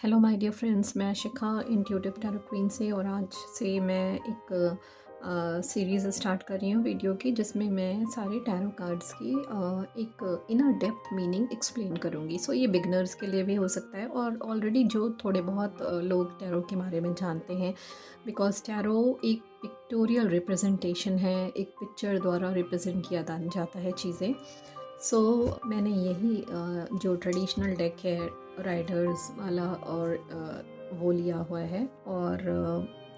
Hello my dear friends, मैं Shikha intuitive tarot queen से। और आज से मैं एक सीरीज़ स्टार्ट कर रही हूँ वीडियो की, जिसमें मैं सारे टैरो कार्ड्स की एक इनर डेप्थ मीनिंग एक्सप्लेन करूँगी। सो ये बिगनर्स के लिए भी हो सकता है और ऑलरेडी जो थोड़े बहुत लोग टैरो के बारे में जानते हैं, बिकॉज टैरो एक पिक्टोरियल रिप्रेजेंटेशन है, एक पिक्चर द्वारा रिप्रेजेंट किया जाता है चीज़ें। मैंने यही जो ट्रेडिशनल डेक है राइडर्स वाला और वो लिया हुआ है। और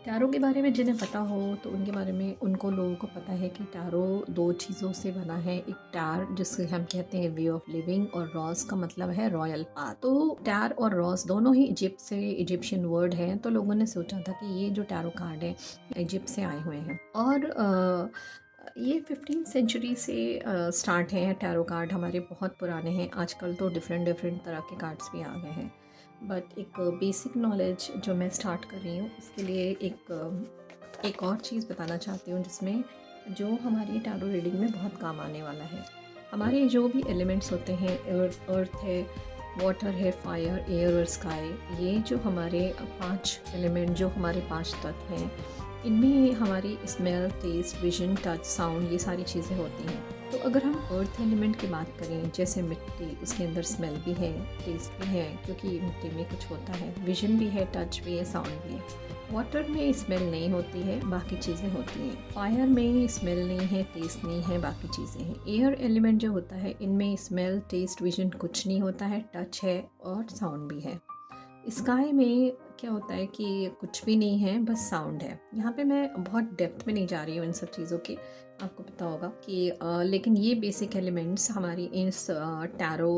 टैरो के बारे में जिन्हें पता हो तो उनके बारे में उनको लोगों को पता है कि टैरो दो चीज़ों से बना है। एक टैर जिससे हम कहते हैं वे ऑफ लिविंग, और रॉस का मतलब है रॉयल पाथ। तो टैर और रॉस दोनों ही इजिप्शियन वर्ड हैं, तो लोगों ने सोचा था कि ये जो टैरो कार्ड है इजिप्ट से आए हुए हैं। और ये 15th सेंचुरी से स्टार्ट है। टैरो कार्ड हमारे बहुत पुराने हैं, आजकल तो डिफरेंट डिफरेंट तरह के कार्ड्स भी आ गए हैं। बट एक बेसिक नॉलेज जो मैं स्टार्ट कर रही हूँ उसके लिए एक और चीज़ बताना चाहती हूँ, जिसमें जो हमारी टैरो रीडिंग में बहुत काम आने वाला है। हमारे जो भी एलिमेंट्स होते हैं, अर्थ है, वाटर है, फायर, एयर और स्काई, ये जो हमारे 5 एलिमेंट, जो हमारे 5 तत्व हैं, इनमें हमारी smell, taste, vision, touch, sound, ये सारी चीज़ें होती हैं। तो अगर हम अर्थ एलिमेंट की बात करें, जैसे मिट्टी, उसके अंदर स्मेल भी है, टेस्ट भी है, क्योंकि मिट्टी में कुछ होता है, विजन भी है, टच भी है, साउंड भी है। वाटर में स्मेल नहीं होती है, बाकी चीज़ें होती हैं। फायर में स्मेल नहीं है, टेस्ट नहीं है, बाकी चीज़ें हैं। एयर एलिमेंट जो होता है, इनमें स्मेल, टेस्ट, विजन कुछ नहीं होता है, टच है और साउंड भी है। स्काई में क्या होता है कि कुछ भी नहीं है, बस साउंड है। यहाँ पे मैं बहुत डेप्थ में नहीं जा रही हूँ इन सब चीज़ों की, आपको पता होगा कि लेकिन ये बेसिक एलिमेंट्स हमारी इस टैरो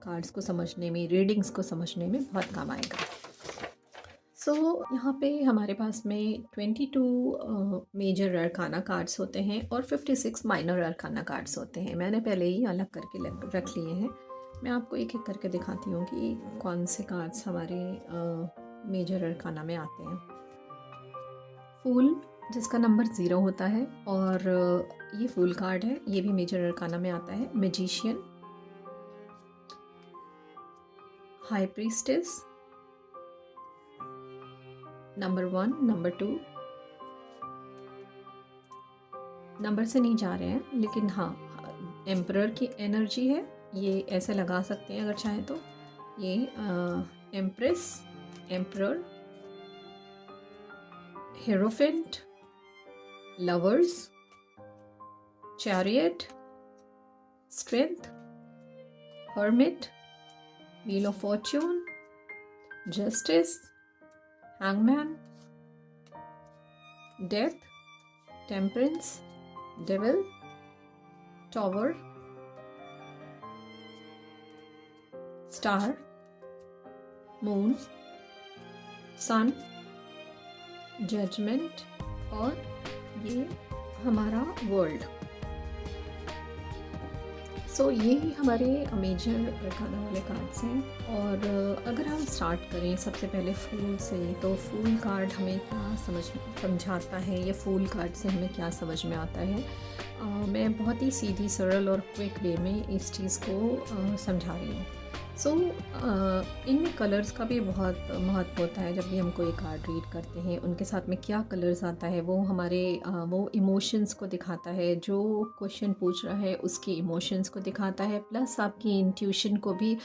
कार्ड्स को समझने में, रीडिंग्स को समझने में बहुत काम आएगा। यहाँ पे हमारे पास में 22 मेजर अरकाना कार्ड्स होते हैं और 56 माइनर अरकाना कार्ड्स होते हैं। मैंने पहले ही अलग करके रख लिए हैं। मैं आपको एक एक करके दिखाती हूँ कि कौन से कार्ड्स हमारे मेजर अरकाना में आते हैं। फूल, जिसका नंबर 0 होता है, और ये फूल कार्ड है, ये भी मेजर अरकाना में आता है। Magician, high priestess, number 1, number 2, number से नहीं जा रहे हैं, लेकिन हाँ एम्परर की एनर्जी है, ये ऐसे लगा सकते हैं अगर चाहें तो। ये empress, emperor, hierophant, lovers, chariot, strength, hermit, wheel of fortune, justice, hangman, death, temperance, devil, tower, star, moon, sun, judgement, और ये हमारा वर्ल्ड। ये ही हमारे मेजर अरकाना वाले कार्ड्स हैं। और अगर हम स्टार्ट करें सबसे पहले फूल से, तो फूल कार्ड हमें क्या समझाता है, या फूल कार्ड से हमें क्या समझ में आता है। मैं बहुत ही सीधी, सरल और क्विक वे में इस चीज़ को समझा रही हूँ। इनमें कलर्स का भी बहुत महत्व होता है। जब भी हम कोई कार्ड रीड करते हैं, उनके साथ में क्या कलर्स आता है, वो हमारे वो इमोशंस को दिखाता है। जो क्वेश्चन पूछ रहा है उसके इमोशंस को दिखाता है, प्लस आपकी इंट्यूशन को भी,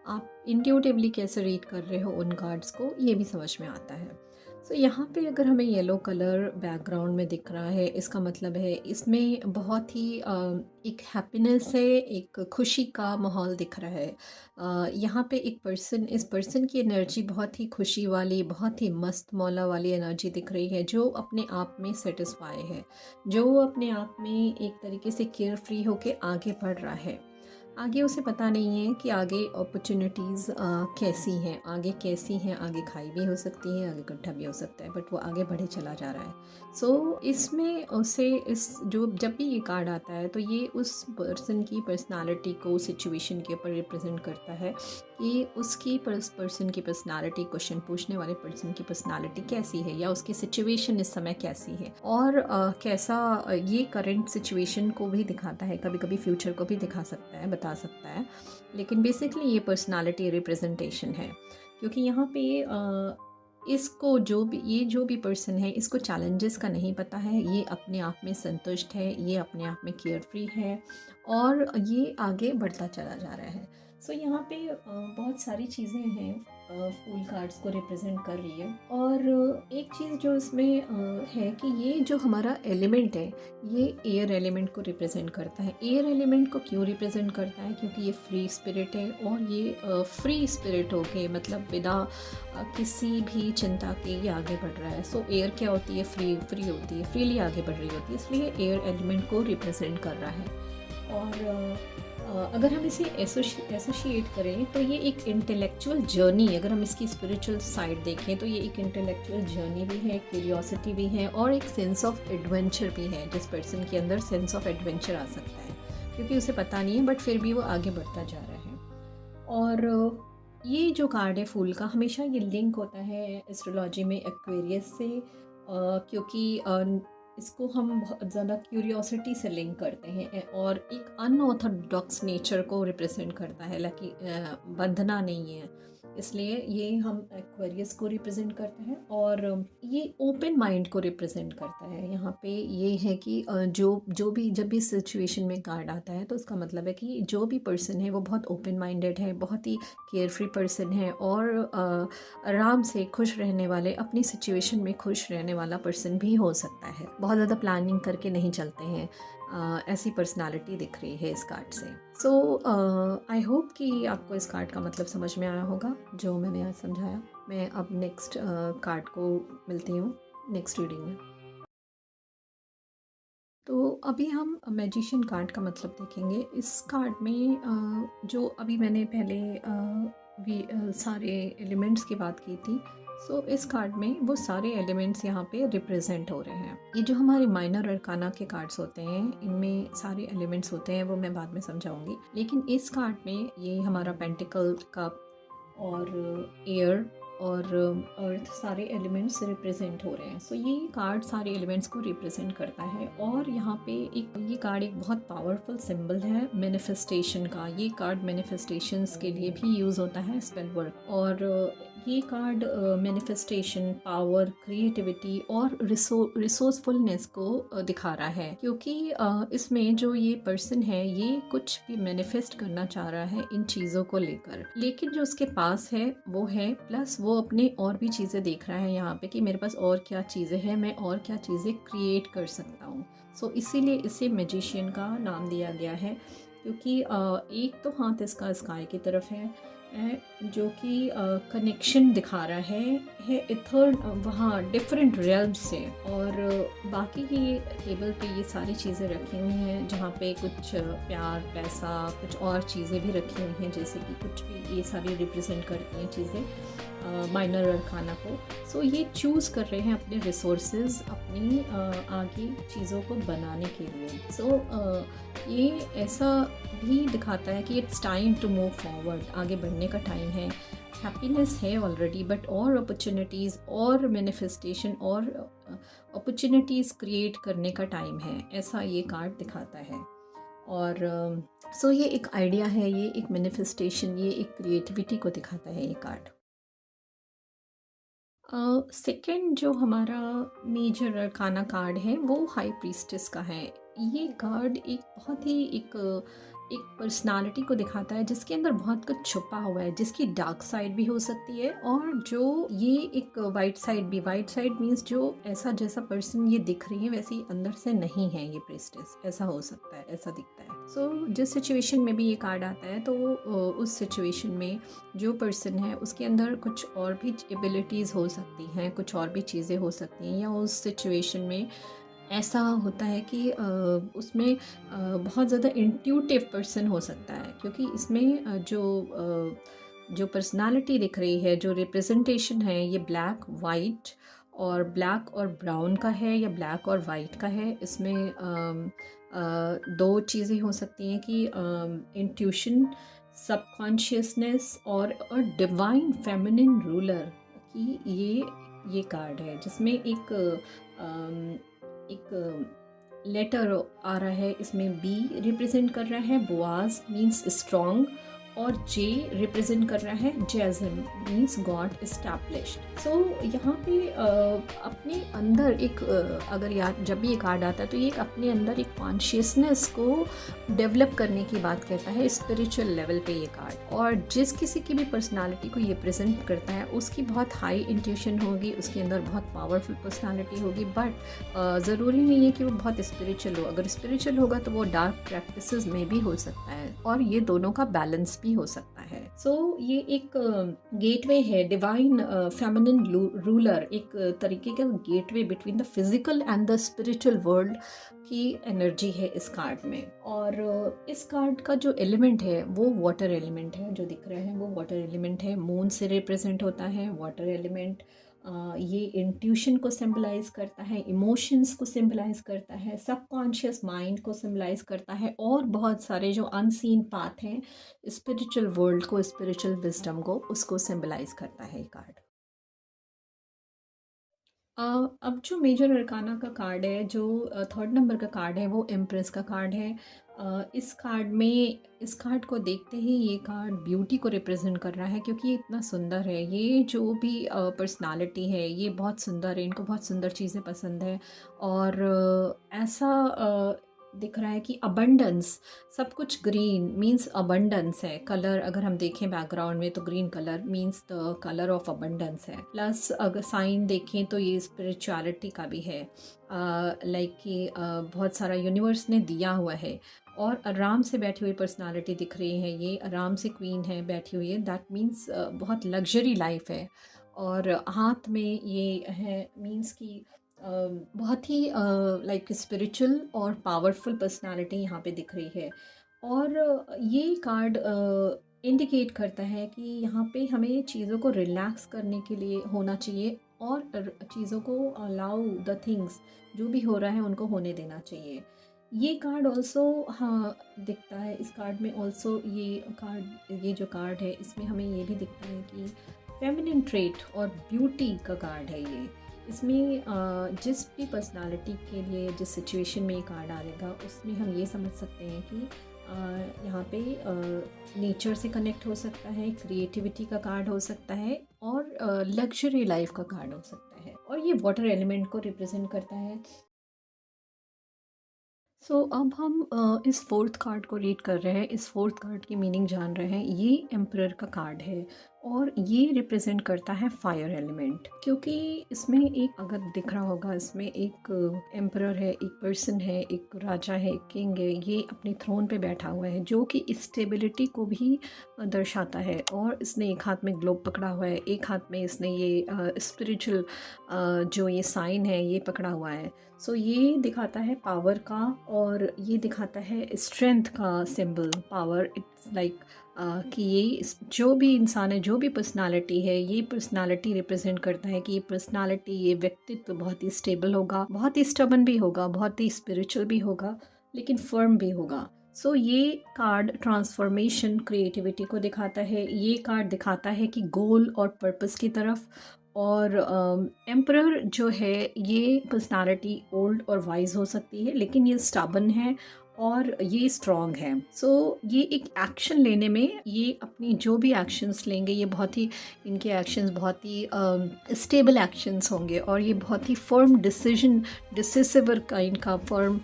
आप इंट्यूटिवली कैसे रीड कर रहे हो उन कार्ड्स को, ये भी समझ में आता है। यहाँ पे अगर हमें येलो कलर बैकग्राउंड में दिख रहा है, इसका मतलब है इसमें बहुत ही एक हैप्पीनेस है, एक खुशी का माहौल दिख रहा है। यहाँ पे इस पर्सन की एनर्जी बहुत ही खुशी वाली, बहुत ही मस्त मौला वाली एनर्जी दिख रही है, जो अपने आप में सेटिस्फाई है, जो अपने आप में एक तरीके से केयर फ्री होके आगे बढ़ रहा है। आगे उसे पता नहीं है कि आगे अपॉर्चुनिटीज़ कैसी हैं, आगे कैसी हैं, आगे खाई भी हो सकती है, आगे गड्ढा भी हो सकता है, बट वो आगे बढ़े चला जा रहा है। इसमें उसे जब भी ये कार्ड आता है, तो ये उस पर्सन की पर्सनालिटी को सिचुएशन के ऊपर रिप्रेजेंट करता है कि उसकी पर्सन की पर्सनालिटी, क्वेश्चन पूछने वाले पर्सन की पर्सनालिटी कैसी है, या उसकी सिचुएशन इस समय कैसी है, और कैसा ये करंट सिचुएशन को भी दिखाता है, कभी कभी फ्यूचर को भी दिखा सकता है, बता सकता है। लेकिन बेसिकली ये पर्सनालिटी रिप्रेजेंटेशन है क्योंकि यहाँ पे इसको जो भी पर्सन है, इसको चैलेंजेस का नहीं पता है, ये अपने आप में संतुष्ट है, ये अपने आप में केयर फ्री है और ये आगे बढ़ता चला जा रहा है। सो यहाँ पे बहुत सारी चीज़ें हैं फूल कार्ड्स को रिप्रेजेंट कर रही है। और एक चीज़ जो इसमें है कि ये जो हमारा एलिमेंट है, ये एयर एलिमेंट को रिप्रेजेंट करता है। एयर एलिमेंट को क्यों रिप्रेजेंट करता है? क्योंकि ये फ्री स्पिरिट है और ये फ्री स्पिरिट होके, मतलब बिना किसी भी चिंता के ये आगे बढ़ रहा है। सो एयर क्या होती है? फ्री होती है, फ्रीली आगे बढ़ रही होती है, इसलिए एयर एलिमेंट को रिप्रेजेंट कर रहा है। और अगर हम इसे एसोशिएट करें तो ये एक इंटेलेक्चुअल जर्नी, अगर हम इसकी स्पिरिचुअल साइड देखें तो ये एक इंटेलेक्चुअल जर्नी भी है, क्यूरियोसिटी भी है और एक सेंस ऑफ एडवेंचर भी है। जिस पर्सन के अंदर सेंस ऑफ एडवेंचर आ सकता है क्योंकि उसे पता नहीं है बट फिर भी वो आगे बढ़ता जा रहा है। और ये जो कार्ड है फूल का, हमेशा ये लिंक होता है एस्ट्रोलॉजी में एक्वेरियस से, क्योंकि इसको हम बहुत ज़्यादा क्यूरियोसिटी से लिंक करते हैं और एक अनऑर्थोडॉक्स नेचर को रिप्रेजेंट करता है, लाकि बंधना नहीं है, इसलिए ये हम एक्वेरियस को रिप्रेजेंट करते हैं। और ये ओपन माइंड को रिप्रेजेंट करता है। यहाँ पे ये है कि जो भी जब भी सिचुएशन में कार्ड आता है तो उसका मतलब है कि जो भी पर्सन है वो बहुत ओपन माइंडेड है, बहुत ही केयर फ्री पर्सन है और आराम से खुश रहने वाले, अपनी सिचुएशन में खुश रहने वाला पर्सन भी हो सकता है। बहुत ज़्यादा प्लानिंग करके नहीं चलते हैं, ऐसी पर्सनालिटी दिख रही है इस कार्ड से। सो आई होप कि आपको इस कार्ड का मतलब समझ में आया होगा जो मैंने आज समझाया। मैं अब नेक्स्ट कार्ड को मिलती हूँ नेक्स्ट रीडिंग में। तो अभी हम मैजिशियन कार्ड का मतलब देखेंगे। इस कार्ड में जो अभी मैंने पहले सारे एलिमेंट्स की बात की थी, सो इस कार्ड में वो सारे एलिमेंट्स यहाँ पे रिप्रेजेंट हो रहे हैं। ये जो हमारे माइनर अरकाना के कार्ड्स होते हैं, इनमें सारे एलिमेंट्स होते हैं, वो मैं बाद में समझाऊंगी। लेकिन इस कार्ड में ये हमारा पेंटिकल, कप और एयर और अर्थ, सारे एलिमेंट्स रिप्रेजेंट हो रहे हैं। सो ये कार्ड सारे एलिमेंट्स को रिप्रेजेंट करता है। और यहाँ पे ये कार्ड एक बहुत पावरफुल सिंबल है मैनिफेस्टेशन का। ये कार्ड मैनिफेस्टेशंस के लिए भी यूज़ होता है, स्पेल वर्क। और ये कार्ड मैनिफेस्टेशन, पावर, क्रिएटिविटी और रिसोर्सफुलनेस को दिखा रहा है, क्योंकि इसमें जो ये पर्सन है ये कुछ भी मैनिफेस्ट करना चाह रहा है इन चीज़ों को लेकर, लेकिन जो उसके पास है वो है, प्लस वो अपने और भी चीज़ें देख रहा है यहाँ पे कि मेरे पास और क्या चीज़ें हैं, मैं और क्या चीज़ें क्रिएट कर सकता हूँ। सो इसीलिए इसे मैजिशियन का नाम दिया गया है, क्योंकि एक तो हाथ इसका स्काई की तरफ है जो कि कनेक्शन दिखा रहा है इथर, वहाँ डिफरेंट रियल्म से। और बाकी की टेबल पे ये सारी चीज़ें रखी हुई हैं जहाँ पे कुछ प्यार, पैसा, कुछ और चीज़ें भी रखी हुई हैं, जैसे कि कुछ भी ये सारी रिप्रेजेंट करती हैं चीज़ें माइनर अरकाना को। सो ये चूज़ कर रहे हैं अपने रिसोर्सेज, अपनी आगे चीज़ों को बनाने के लिए। सो ये ऐसा भी दिखाता है कि it's time to move forward, आगे बढ़ने का टाइम है। हैप्पीनेस है ऑलरेडी, बट और अपॉर्चुनिटीज़ और मैनिफेस्टेशन और अपॉर्चुनिटीज़ क्रिएट करने का टाइम है, ऐसा ये कार्ड दिखाता है। और सो ये एक आइडिया है, ये एक मैनिफेस्टेशन, ये एक क्रिएटिविटी को दिखाता है ये कार्ड। सेकंड जो हमारा मेजर अरकाना कार्ड है वो हाई प्रीस्टेस का है। ये कार्ड एक बहुत ही एक पर्सनालिटी को दिखाता है जिसके अंदर बहुत कुछ छुपा हुआ है, जिसकी डार्क साइड भी हो सकती है और जो ये एक वाइट साइड भी। वाइट साइड मीन्स जो ऐसा जैसा पर्सन ये दिख रही है वैसे ही अंदर से नहीं है ये प्रीस्टेस, ऐसा हो सकता है, ऐसा दिखता है। सो जिस सिचुएशन में भी ये कार्ड आता है तो उस सिचुएशन में जो पर्सन है उसके अंदर कुछ और भी एबिलिटीज़ हो सकती हैं, कुछ और भी चीज़ें हो सकती हैं, या उस सिचुएशन में ऐसा होता है कि उसमें बहुत ज़्यादा इंट्यूटिव पर्सन हो सकता है, क्योंकि इसमें जो पर्सनालिटी दिख रही है, जो रिप्रेजेंटेशन है, ये ब्लैक, वाइट और ब्लैक और ब्राउन का है या ब्लैक और वाइट का है। इसमें दो चीज़ें हो सकती हैं कि इंट्यूशन, सबकॉन्शियसनेस और डिवाइन फेमिनिन रूलर की ये कार्ड है, जिसमें एक लेटर आ रहा है। इसमें बी रिप्रेजेंट कर रहा है, बोआज मींस स्ट्रॉन्ग, और जे रिप्रेजेंट कर रहा है जैज़म, मीन्स गॉड इस्टेब्लिश्ड। सो यहाँ पे अपने अंदर एक अगर याद जब भी ये कार्ड आता है तो ये एक अपने अंदर एक कॉन्शियसनेस को डेवलप करने की बात करता है स्पिरिचुअल लेवल पे ये कार्ड। और जिस किसी की भी पर्सनालिटी को ये प्रेजेंट करता है उसकी बहुत हाई इंट्यूशन होगी, उसके अंदर बहुत पावरफुल पर्सनालिटी होगी, बट ज़रूरी नहीं है कि वो बहुत स्पिरिचुअल हो। अगर स्पिरिचुअल होगा तो वो डार्क प्रैक्टिसेस में भी हो सकता है और ये दोनों का बैलेंस भी हो सकता है। सो ये एक गेटवे है, डिवाइन फेमिनिन रूलर, एक तरीके का gateway between the physical and the spiritual world की एनर्जी है इस कार्ड में। और इस कार्ड का जो एलिमेंट है वो वाटर एलिमेंट है, जो दिख रहा है वो वाटर एलिमेंट है। मून से रिप्रेजेंट होता है वाटर एलिमेंट। ये इंट्यूशन को सिंबलाइज करता है, इमोशंस को सिंबलाइज करता है, सबकॉन्शियस माइंड को सिंबलाइज करता है, और बहुत सारे जो अनसीन पाथ हैं स्पिरिचुअल वर्ल्ड को, स्पिरिचुअल विजडम को, उसको सिंबलाइज करता है ये कार्ड। अब जो मेजर अरकाना का कार्ड है, जो थर्ड नंबर का कार्ड है, वो एम्प्रेस का कार्ड है। इस कार्ड में, इस कार्ड को देखते ही ये कार्ड ब्यूटी को रिप्रेजेंट कर रहा है, क्योंकि ये इतना सुंदर है। ये जो भी पर्सनालिटी है ये बहुत सुंदर है, इनको बहुत सुंदर चीज़ें पसंद है। और ऐसा दिख रहा है कि अबंडेंस, सब कुछ ग्रीन मींस अबंडेंस है। कलर अगर हम देखें बैकग्राउंड में तो green colour means the colour of abundance है। प्लस अगर साइन देखें तो ये स्पिरिचुअलिटी का भी है, लाइक कि बहुत सारा यूनिवर्स ने दिया हुआ है। और आराम से बैठी हुई पर्सनालिटी दिख रही है, ये आराम से क्वीन है, बैठी हुई है, दैट मीन्स बहुत लग्जरी लाइफ है। और हाथ में ये है मीन्स कि बहुत ही लाइक स्पिरिचुअल और पावरफुल पर्सनालिटी यहाँ पे दिख रही है। और ये कार्ड इंडिकेट करता है कि यहाँ पे हमें चीज़ों को रिलैक्स करने के लिए होना चाहिए, और चीज़ों को अलाउ द थिंग्स, जो भी हो रहा है उनको होने देना चाहिए। ये कार्ड ऑल्सो, हाँ, दिखता है इस कार्ड में ऑल्सो, ये जो कार्ड है इसमें हमें ये भी दिखता है कि फेमिनिन ट्रेट और ब्यूटी का कार्ड है ये। इसमें जिस भी पर्सनालिटी के लिए जिस सिचुएशन में ये कार्ड आएगा उसमें हम ये समझ सकते हैं कि यहाँ पे नेचर से कनेक्ट हो सकता है, क्रिएटिविटी का कार्ड हो सकता है, और लग्जरी लाइफ का कार्ड हो सकता है, और ये वाटर एलिमेंट को रिप्रेजेंट करता है। अब हम इस फोर्थ कार्ड को रीड कर रहे हैं, इस फोर्थ कार्ड की मीनिंग जान रहे हैं। ये एम्परर का कार्ड है और ये रिप्रेजेंट करता है फायर एलिमेंट, क्योंकि इसमें एक, अगर दिख रहा होगा, इसमें एक एम्परर है, एक पर्सन है, एक राजा है, एक किंग है। ये अपने थ्रोन पे बैठा हुआ है, जो कि स्टेबिलिटी को भी दर्शाता है। और इसने एक हाथ में ग्लोब पकड़ा हुआ है, एक हाथ में इसने ये स्पिरिचुअल जो ये साइन है ये पकड़ा हुआ है। ये दिखाता है पावर का, और ये दिखाता है स्ट्रेंथ का सिंबल, पावर। इट्स लाइक कि ये जो भी इंसान है, जो भी पर्सनालिटी है, ये पर्सनालिटी रिप्रेजेंट करता है कि ये पर्सनालिटी, ये व्यक्तित्व बहुत ही स्टेबल होगा, बहुत ही स्टबन भी होगा, बहुत ही स्पिरिचुअल भी होगा, लेकिन फर्म भी होगा। ये कार्ड ट्रांसफॉर्मेशन, क्रिएटिविटी को दिखाता है। ये कार्ड दिखाता है कि गोल और पर्पस की तरफ। और एम्परर जो है, ये पर्सनालिटी ओल्ड और वाइज हो सकती है, लेकिन ये स्टबन है और ये स्ट्रॉन्ग है। ये एक एक्शन लेने में, ये अपनी जो भी एक्शंस लेंगे, ये बहुत ही, इनके एक्शंस बहुत ही स्टेबल एक्शंस होंगे, और ये बहुत ही फर्म डिसीजन, डिसिसिव काइंड का फर्म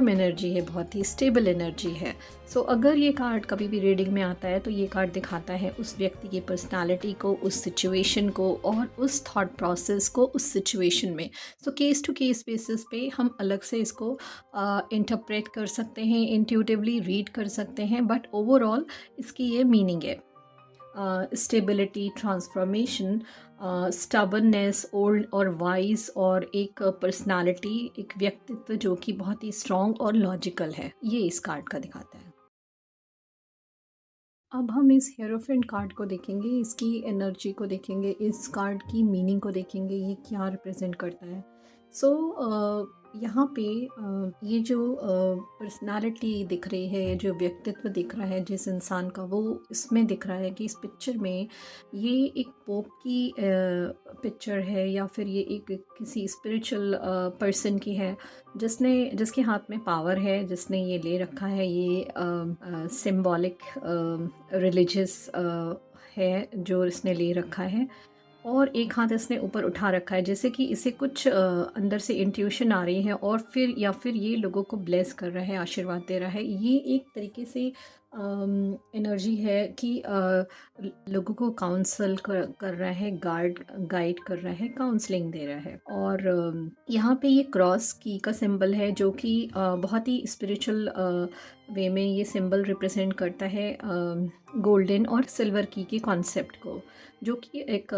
एनर्जी है, बहुत ही स्टेबल एनर्जी है। अगर ये कार्ड कभी भी रीडिंग में आता है तो ये कार्ड दिखाता है उस व्यक्ति की पर्सनालिटी को, उस सिचुएशन को, और उस थॉट प्रोसेस को उस सिचुएशन में। केस टू केस बेसिस पे हम अलग से इसको इंटरप्रेट कर सकते हैं, इंट्यूटिवली रीड कर सकते हैं, बट ओवरऑल इसकी ये मीनिंग है, स्टेबिलिटी, ट्रांसफॉर्मेशन, स्टबननेस, ओल्ड और वाइज, और एक पर्सनालिटी, एक व्यक्तित्व जो कि बहुत ही स्ट्रॉन्ग और लॉजिकल है, ये इस कार्ड का दिखाता है। अब हम इस हेरोफेंट कार्ड को देखेंगे, इसकी एनर्जी को देखेंगे, इस कार्ड की मीनिंग को देखेंगे, ये क्या रिप्रेजेंट करता है। यहाँ पे ये जो पर्सनालिटी दिख रही है, जो व्यक्तित्व दिख रहा है जिस इंसान का, वो इसमें दिख रहा है कि इस पिक्चर में ये एक पोप की पिक्चर है, या फिर ये एक किसी स्पिरिचुअल पर्सन की है, जिसके हाथ में पावर है, जिसने ये ले रखा है, ये सिंबॉलिक रिलीजियस है जो इसने ले रखा है। और एक हाथ इसने ऊपर उठा रखा है, जैसे कि इसे कुछ अंदर से इंट्यूशन आ रही है, और फिर या फिर ये लोगों को ब्लेस कर रहा है, आशीर्वाद दे रहा है। ये एक तरीके से एनर्जी है कि लोगों को काउंसल कर रहा है, गाइड कर रहा है, काउंसलिंग दे रहा है। और यहाँ पे ये क्रॉस की का सिंबल है, जो कि बहुत ही स्पिरिचुअल वे में ये सिंबल रिप्रेजेंट करता है गोल्डन और सिल्वर की के कॉन्सेप्ट को, जो कि एक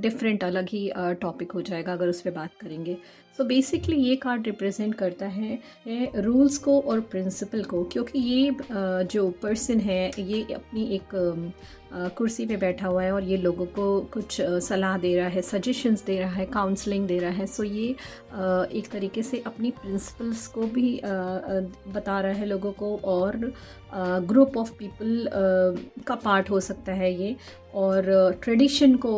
डिफरेंट अलग ही टॉपिक हो जाएगा अगर उस पर बात करेंगे। सो बेसिकली ये कार्ड रिप्रेजेंट करता है रूल्स को और प्रिंसिपल को, क्योंकि ये जो पर्सन है ये अपनी एक कुर्सी पे बैठा हुआ है और ये लोगों को कुछ सलाह दे रहा है, सजेशंस दे रहा है, काउंसलिंग दे रहा है। सो ये एक तरीके से अपनी प्रिंसिपल्स को भी बता रहा है लोगों को, और ग्रुप ऑफ पीपल का पार्ट हो सकता है ये, और ट्रेडिशन को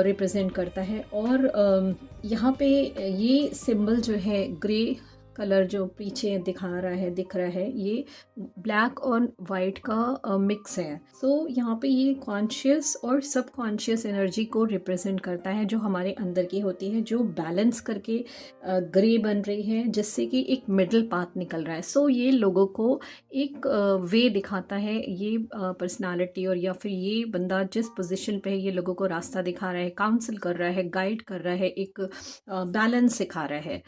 रिप्रेजेंट करता है। और यहाँ पे ये सिंबल जो है ग्रे कलर जो पीछे दिख रहा है, ये ब्लैक और वाइट का मिक्स है। सो यहाँ पे ये कॉन्शियस और सब कॉन्शियस एनर्जी को रिप्रेजेंट करता है, जो हमारे अंदर की होती है, जो बैलेंस करके ग्रे बन रही है, जिससे कि एक मिडल पाथ निकल रहा है। सो ये लोगों को एक वे दिखाता है, ये पर्सनालिटी और या फिर ये बंदा जिस पोजीशन पे है, ये लोगों को रास्ता दिखा रहा है, काउंसिल कर रहा है, गाइड कर रहा है, एक बैलेंस सिखा रहा है।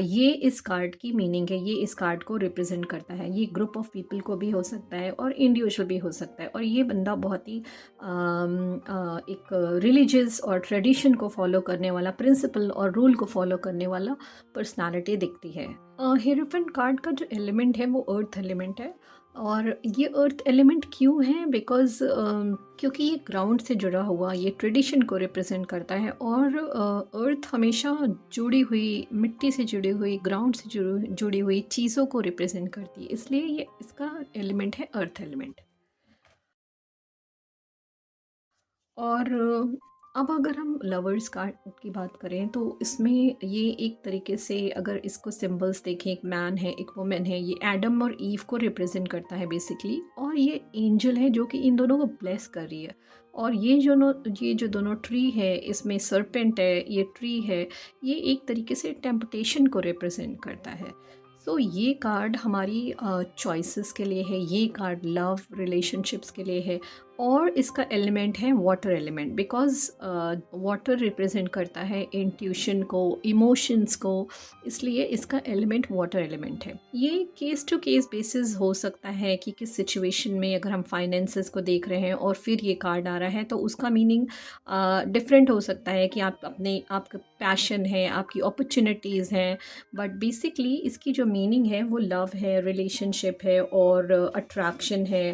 ये इस कार्ड की मीनिंग है, ये इस कार्ड को रिप्रेजेंट करता है। ये ग्रुप ऑफ पीपल को भी हो सकता है और इंडिविजुअल भी हो सकता है। और ये बंदा बहुत ही एक रिलीजियस और ट्रेडिशन को फॉलो करने वाला, प्रिंसिपल और रूल को फॉलो करने वाला पर्सनालिटी दिखती है। हीरोफेंट कार्ड का जो एलिमेंट है वो अर्थ एलिमेंट है। और ये अर्थ एलिमेंट क्यों है? बिकॉज क्योंकि ये ग्राउंड से जुड़ा हुआ, ये ट्रेडिशन को रिप्रेजेंट करता है। और अर्थ हमेशा जुड़ी हुई, मिट्टी से जुड़ी हुई, ग्राउंड से जुड़ी हुई चीज़ों को रिप्रेजेंट करती है, इसलिए ये इसका एलिमेंट है अर्थ एलिमेंट। और अब अगर हम लवर्स कार्ड की बात करें, तो इसमें ये एक तरीके से अगर इसको सिंबल्स देखें, एक मैन है, एक वुमेन है, ये एडम और ईव को रिप्रेजेंट करता है बेसिकली। और ये एंजल है जो कि इन दोनों को ब्लेस कर रही है। और ये जो दोनों ट्री है, इसमें सरपेंट है, ये ट्री है, ये एक तरीके से टेम्पटेशन को रिप्रेजेंट करता है। सो ये कार्ड हमारी चॉइसेस के लिए है, ये कार्ड लव रिलेशनशिप्स के लिए है। और इसका एलिमेंट है water element, because water represent करता है इंट्यूशन को, इमोशंस को, इसलिए इसका एलिमेंट वाटर एलिमेंट है। ये केस टू केस बेसिस हो सकता है कि किस सिचुएशन में, अगर हम फाइनेंसेस को देख रहे हैं और फिर ये कार्ड आ रहा है, तो उसका मीनिंग डिफरेंट हो सकता है कि आपका पैशन है, आपकी अपॉर्चुनिटीज़ हैं। बट बेसिकली इसकी जो मीनिंग है वो लव है, रिलेशनशिप है और अट्रैक्शन है।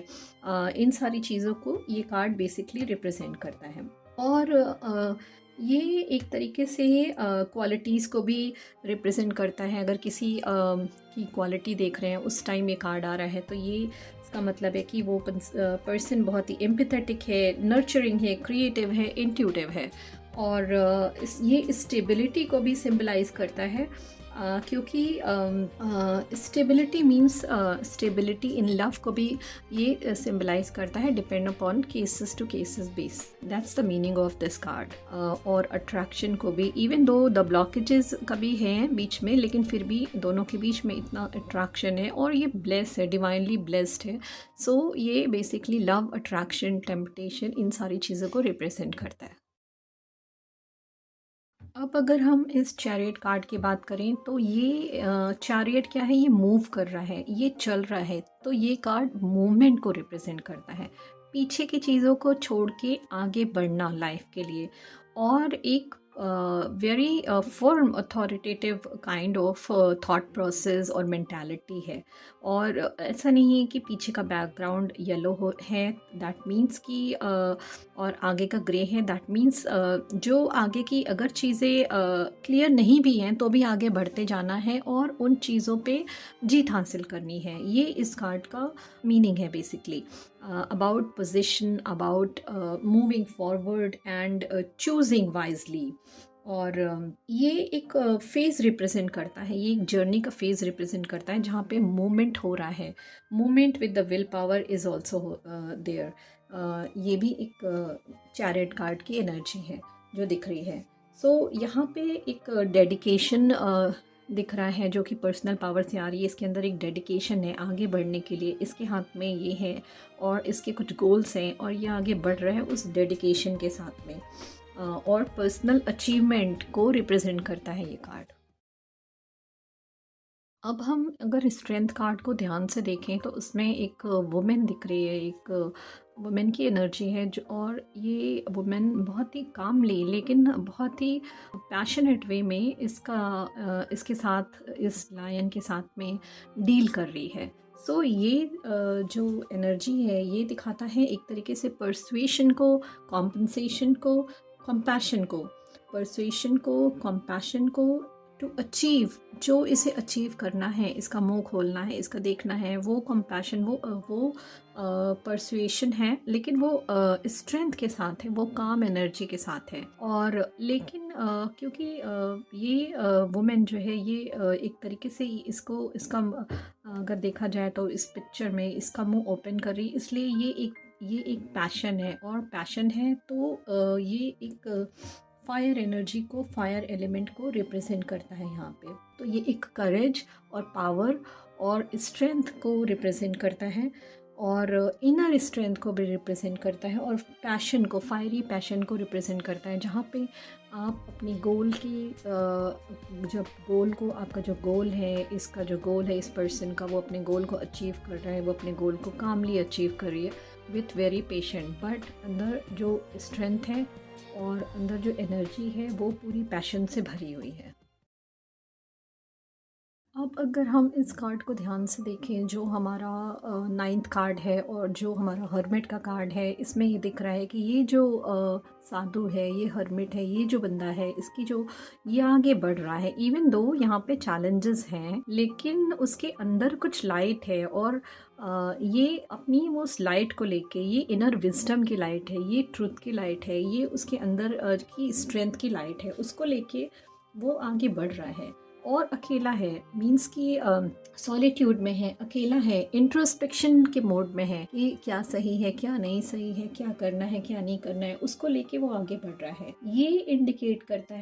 इन सारी चीज़ों को ये कार्ड बेसिकली रिप्रेजेंट करता है। और ये एक तरीके से क्वालिटीज़ को भी रिप्रेजेंट करता है। अगर किसी की क्वालिटी देख रहे हैं, उस टाइम ये कार्ड आ रहा है, तो ये इसका मतलब है कि वो पर्सन बहुत ही एम्पैथेटिक है, नर्चरिंग है, क्रिएटिव है, इंट्यूटिव है। और ये स्टेबिलिटी को भी सिंबलाइज करता है, क्योंकि stability means stability in love को भी ये सिंबलाइज करता है, depend upon cases to cases base. That's the meaning of this card. और अट्रैक्शन को भी, इवन दो द ब्लॉकेजेस कभी हैं बीच में, लेकिन फिर भी दोनों के बीच में इतना अट्रैक्शन है, और ये ब्लेस है, डिवाइनली ब्लेस्ड है। सो ये बेसिकली लव, अट्रैक्शन, टेम्पटेशन, इन सारी चीज़ों को रिप्रेजेंट करता है। अब अगर हम इस चैरियट कार्ड की बात करें, तो ये चैरियट क्या है? ये मूव कर रहा है, ये चल रहा है, तो ये कार्ड मूवमेंट को रिप्रेजेंट करता है, पीछे की चीज़ों को छोड़ के आगे बढ़ना लाइफ के लिए। और एक very firm authoritative kind of thought process और मेंटालिटी है। और ऐसा नहीं है कि पीछे का बैकग्राउंड येलो हो है दैट मीन्स कि और आगे का ग्रे है दैट मीन्स जो आगे की अगर चीज़ें क्लियर नहीं भी हैं तो भी आगे बढ़ते जाना है और उन चीज़ों पे जीत हासिल करनी है। ये इस कार्ड का मीनिंग है basically. About position, about moving forward and choosing wisely. और ये एक फेज़ रिप्रेजेंट करता है, ये एक जर्नी का फेज़ रिप्रेजेंट करता है जहाँ पे मूवमेंट हो रहा है। Movement with the will power is also there. ये भी एक चैरियट कार्ड की एनर्जी है जो दिख रही है। सो यहाँ पे एक डेडिकेशन दिख रहा है जो कि पर्सनल पावर से आ रही है। इसके अंदर एक डेडिकेशन है आगे बढ़ने के लिए, इसके हाथ में ये है और इसके कुछ गोल्स हैं और ये आगे बढ़ रहा है उस डेडिकेशन के साथ में। और पर्सनल अचीवमेंट को रिप्रेजेंट करता है ये कार्ड। अब हम अगर स्ट्रेंथ कार्ड को ध्यान से देखें तो उसमें एक वुमेन दिख रही है, एक वुमेन की एनर्जी है जो, और ये वुमेन बहुत ही कामली लेकिन बहुत ही पैशनेट वे में इसके साथ, इस लायन के साथ में डील कर रही है। सो ये जो एनर्जी है ये दिखाता है एक तरीके से परसुएशन को, कॉम्पनसेशन को, कंपैशन को, परसुएशन को, कंपैशन को, टू अचीव, जो इसे अचीव करना है, इसका मुंह खोलना है, इसका देखना है, वो कंपैशन, वो परसुएशन है, लेकिन वो स्ट्रेंथ के साथ है, वो काम एनर्जी के साथ है। और लेकिन क्योंकि ये वुमेन जो है ये एक तरीके से इसका अगर देखा जाए तो इस पिक्चर में इसका मुंह ओपन कर रही, इसलिए ये एक पैशन है, और पैशन है तो ये एक फायर एनर्जी को, फायर एलिमेंट को रिप्रेजेंट करता है यहाँ पे। तो ये एक करेज और पावर और स्ट्रेंथ को रिप्रेजेंट करता है, और इनर स्ट्रेंथ को भी रिप्रेजेंट करता है, और पैशन को, फायरी पैशन को रिप्रेजेंट करता है, जहाँ पे आप अपनी गोल की जब गोल को, आपका जो गोल है, इसका जो गोल है इस पर्सन का, वो अपने गोल को अचीव कर रहा है, वो अपने गोल को कामली अचीव कर रही है विथ वेरी पेशेंट, बट अंदर जो स्ट्रेंथ है और अंदर जो एनर्जी है वो पूरी पैशन से भरी हुई है। अब अगर हम इस कार्ड को ध्यान से देखें, जो हमारा 9th कार्ड है और जो हमारा हर्मिट का कार्ड है, इसमें ये दिख रहा है कि ये जो साधु है, ये हर्मिट है, ये जो बंदा है, इसकी जो ये आगे बढ़ रहा है, इवन दो यहाँ पे चैलेंजेस हैं, लेकिन उसके अंदर कुछ लाइट है, और ये अपनी वो उस लाइट को लेके, ये इनर विजडम की लाइट है, ये ट्रुथ की लाइट है, ये उसके अंदर की स्ट्रेंथ की लाइट है, उसको लेके वो आगे बढ़ रहा है। और अकेला है मीन्स कि सॉलिट्यूड में है, अकेला है, इंट्रोस्पेक्शन के मोड में है कि क्या सही है, क्या नहीं सही है, क्या करना है, क्या नहीं करना है, उसको लेके वो आगे बढ़ रहा है। ये इंडिकेट करता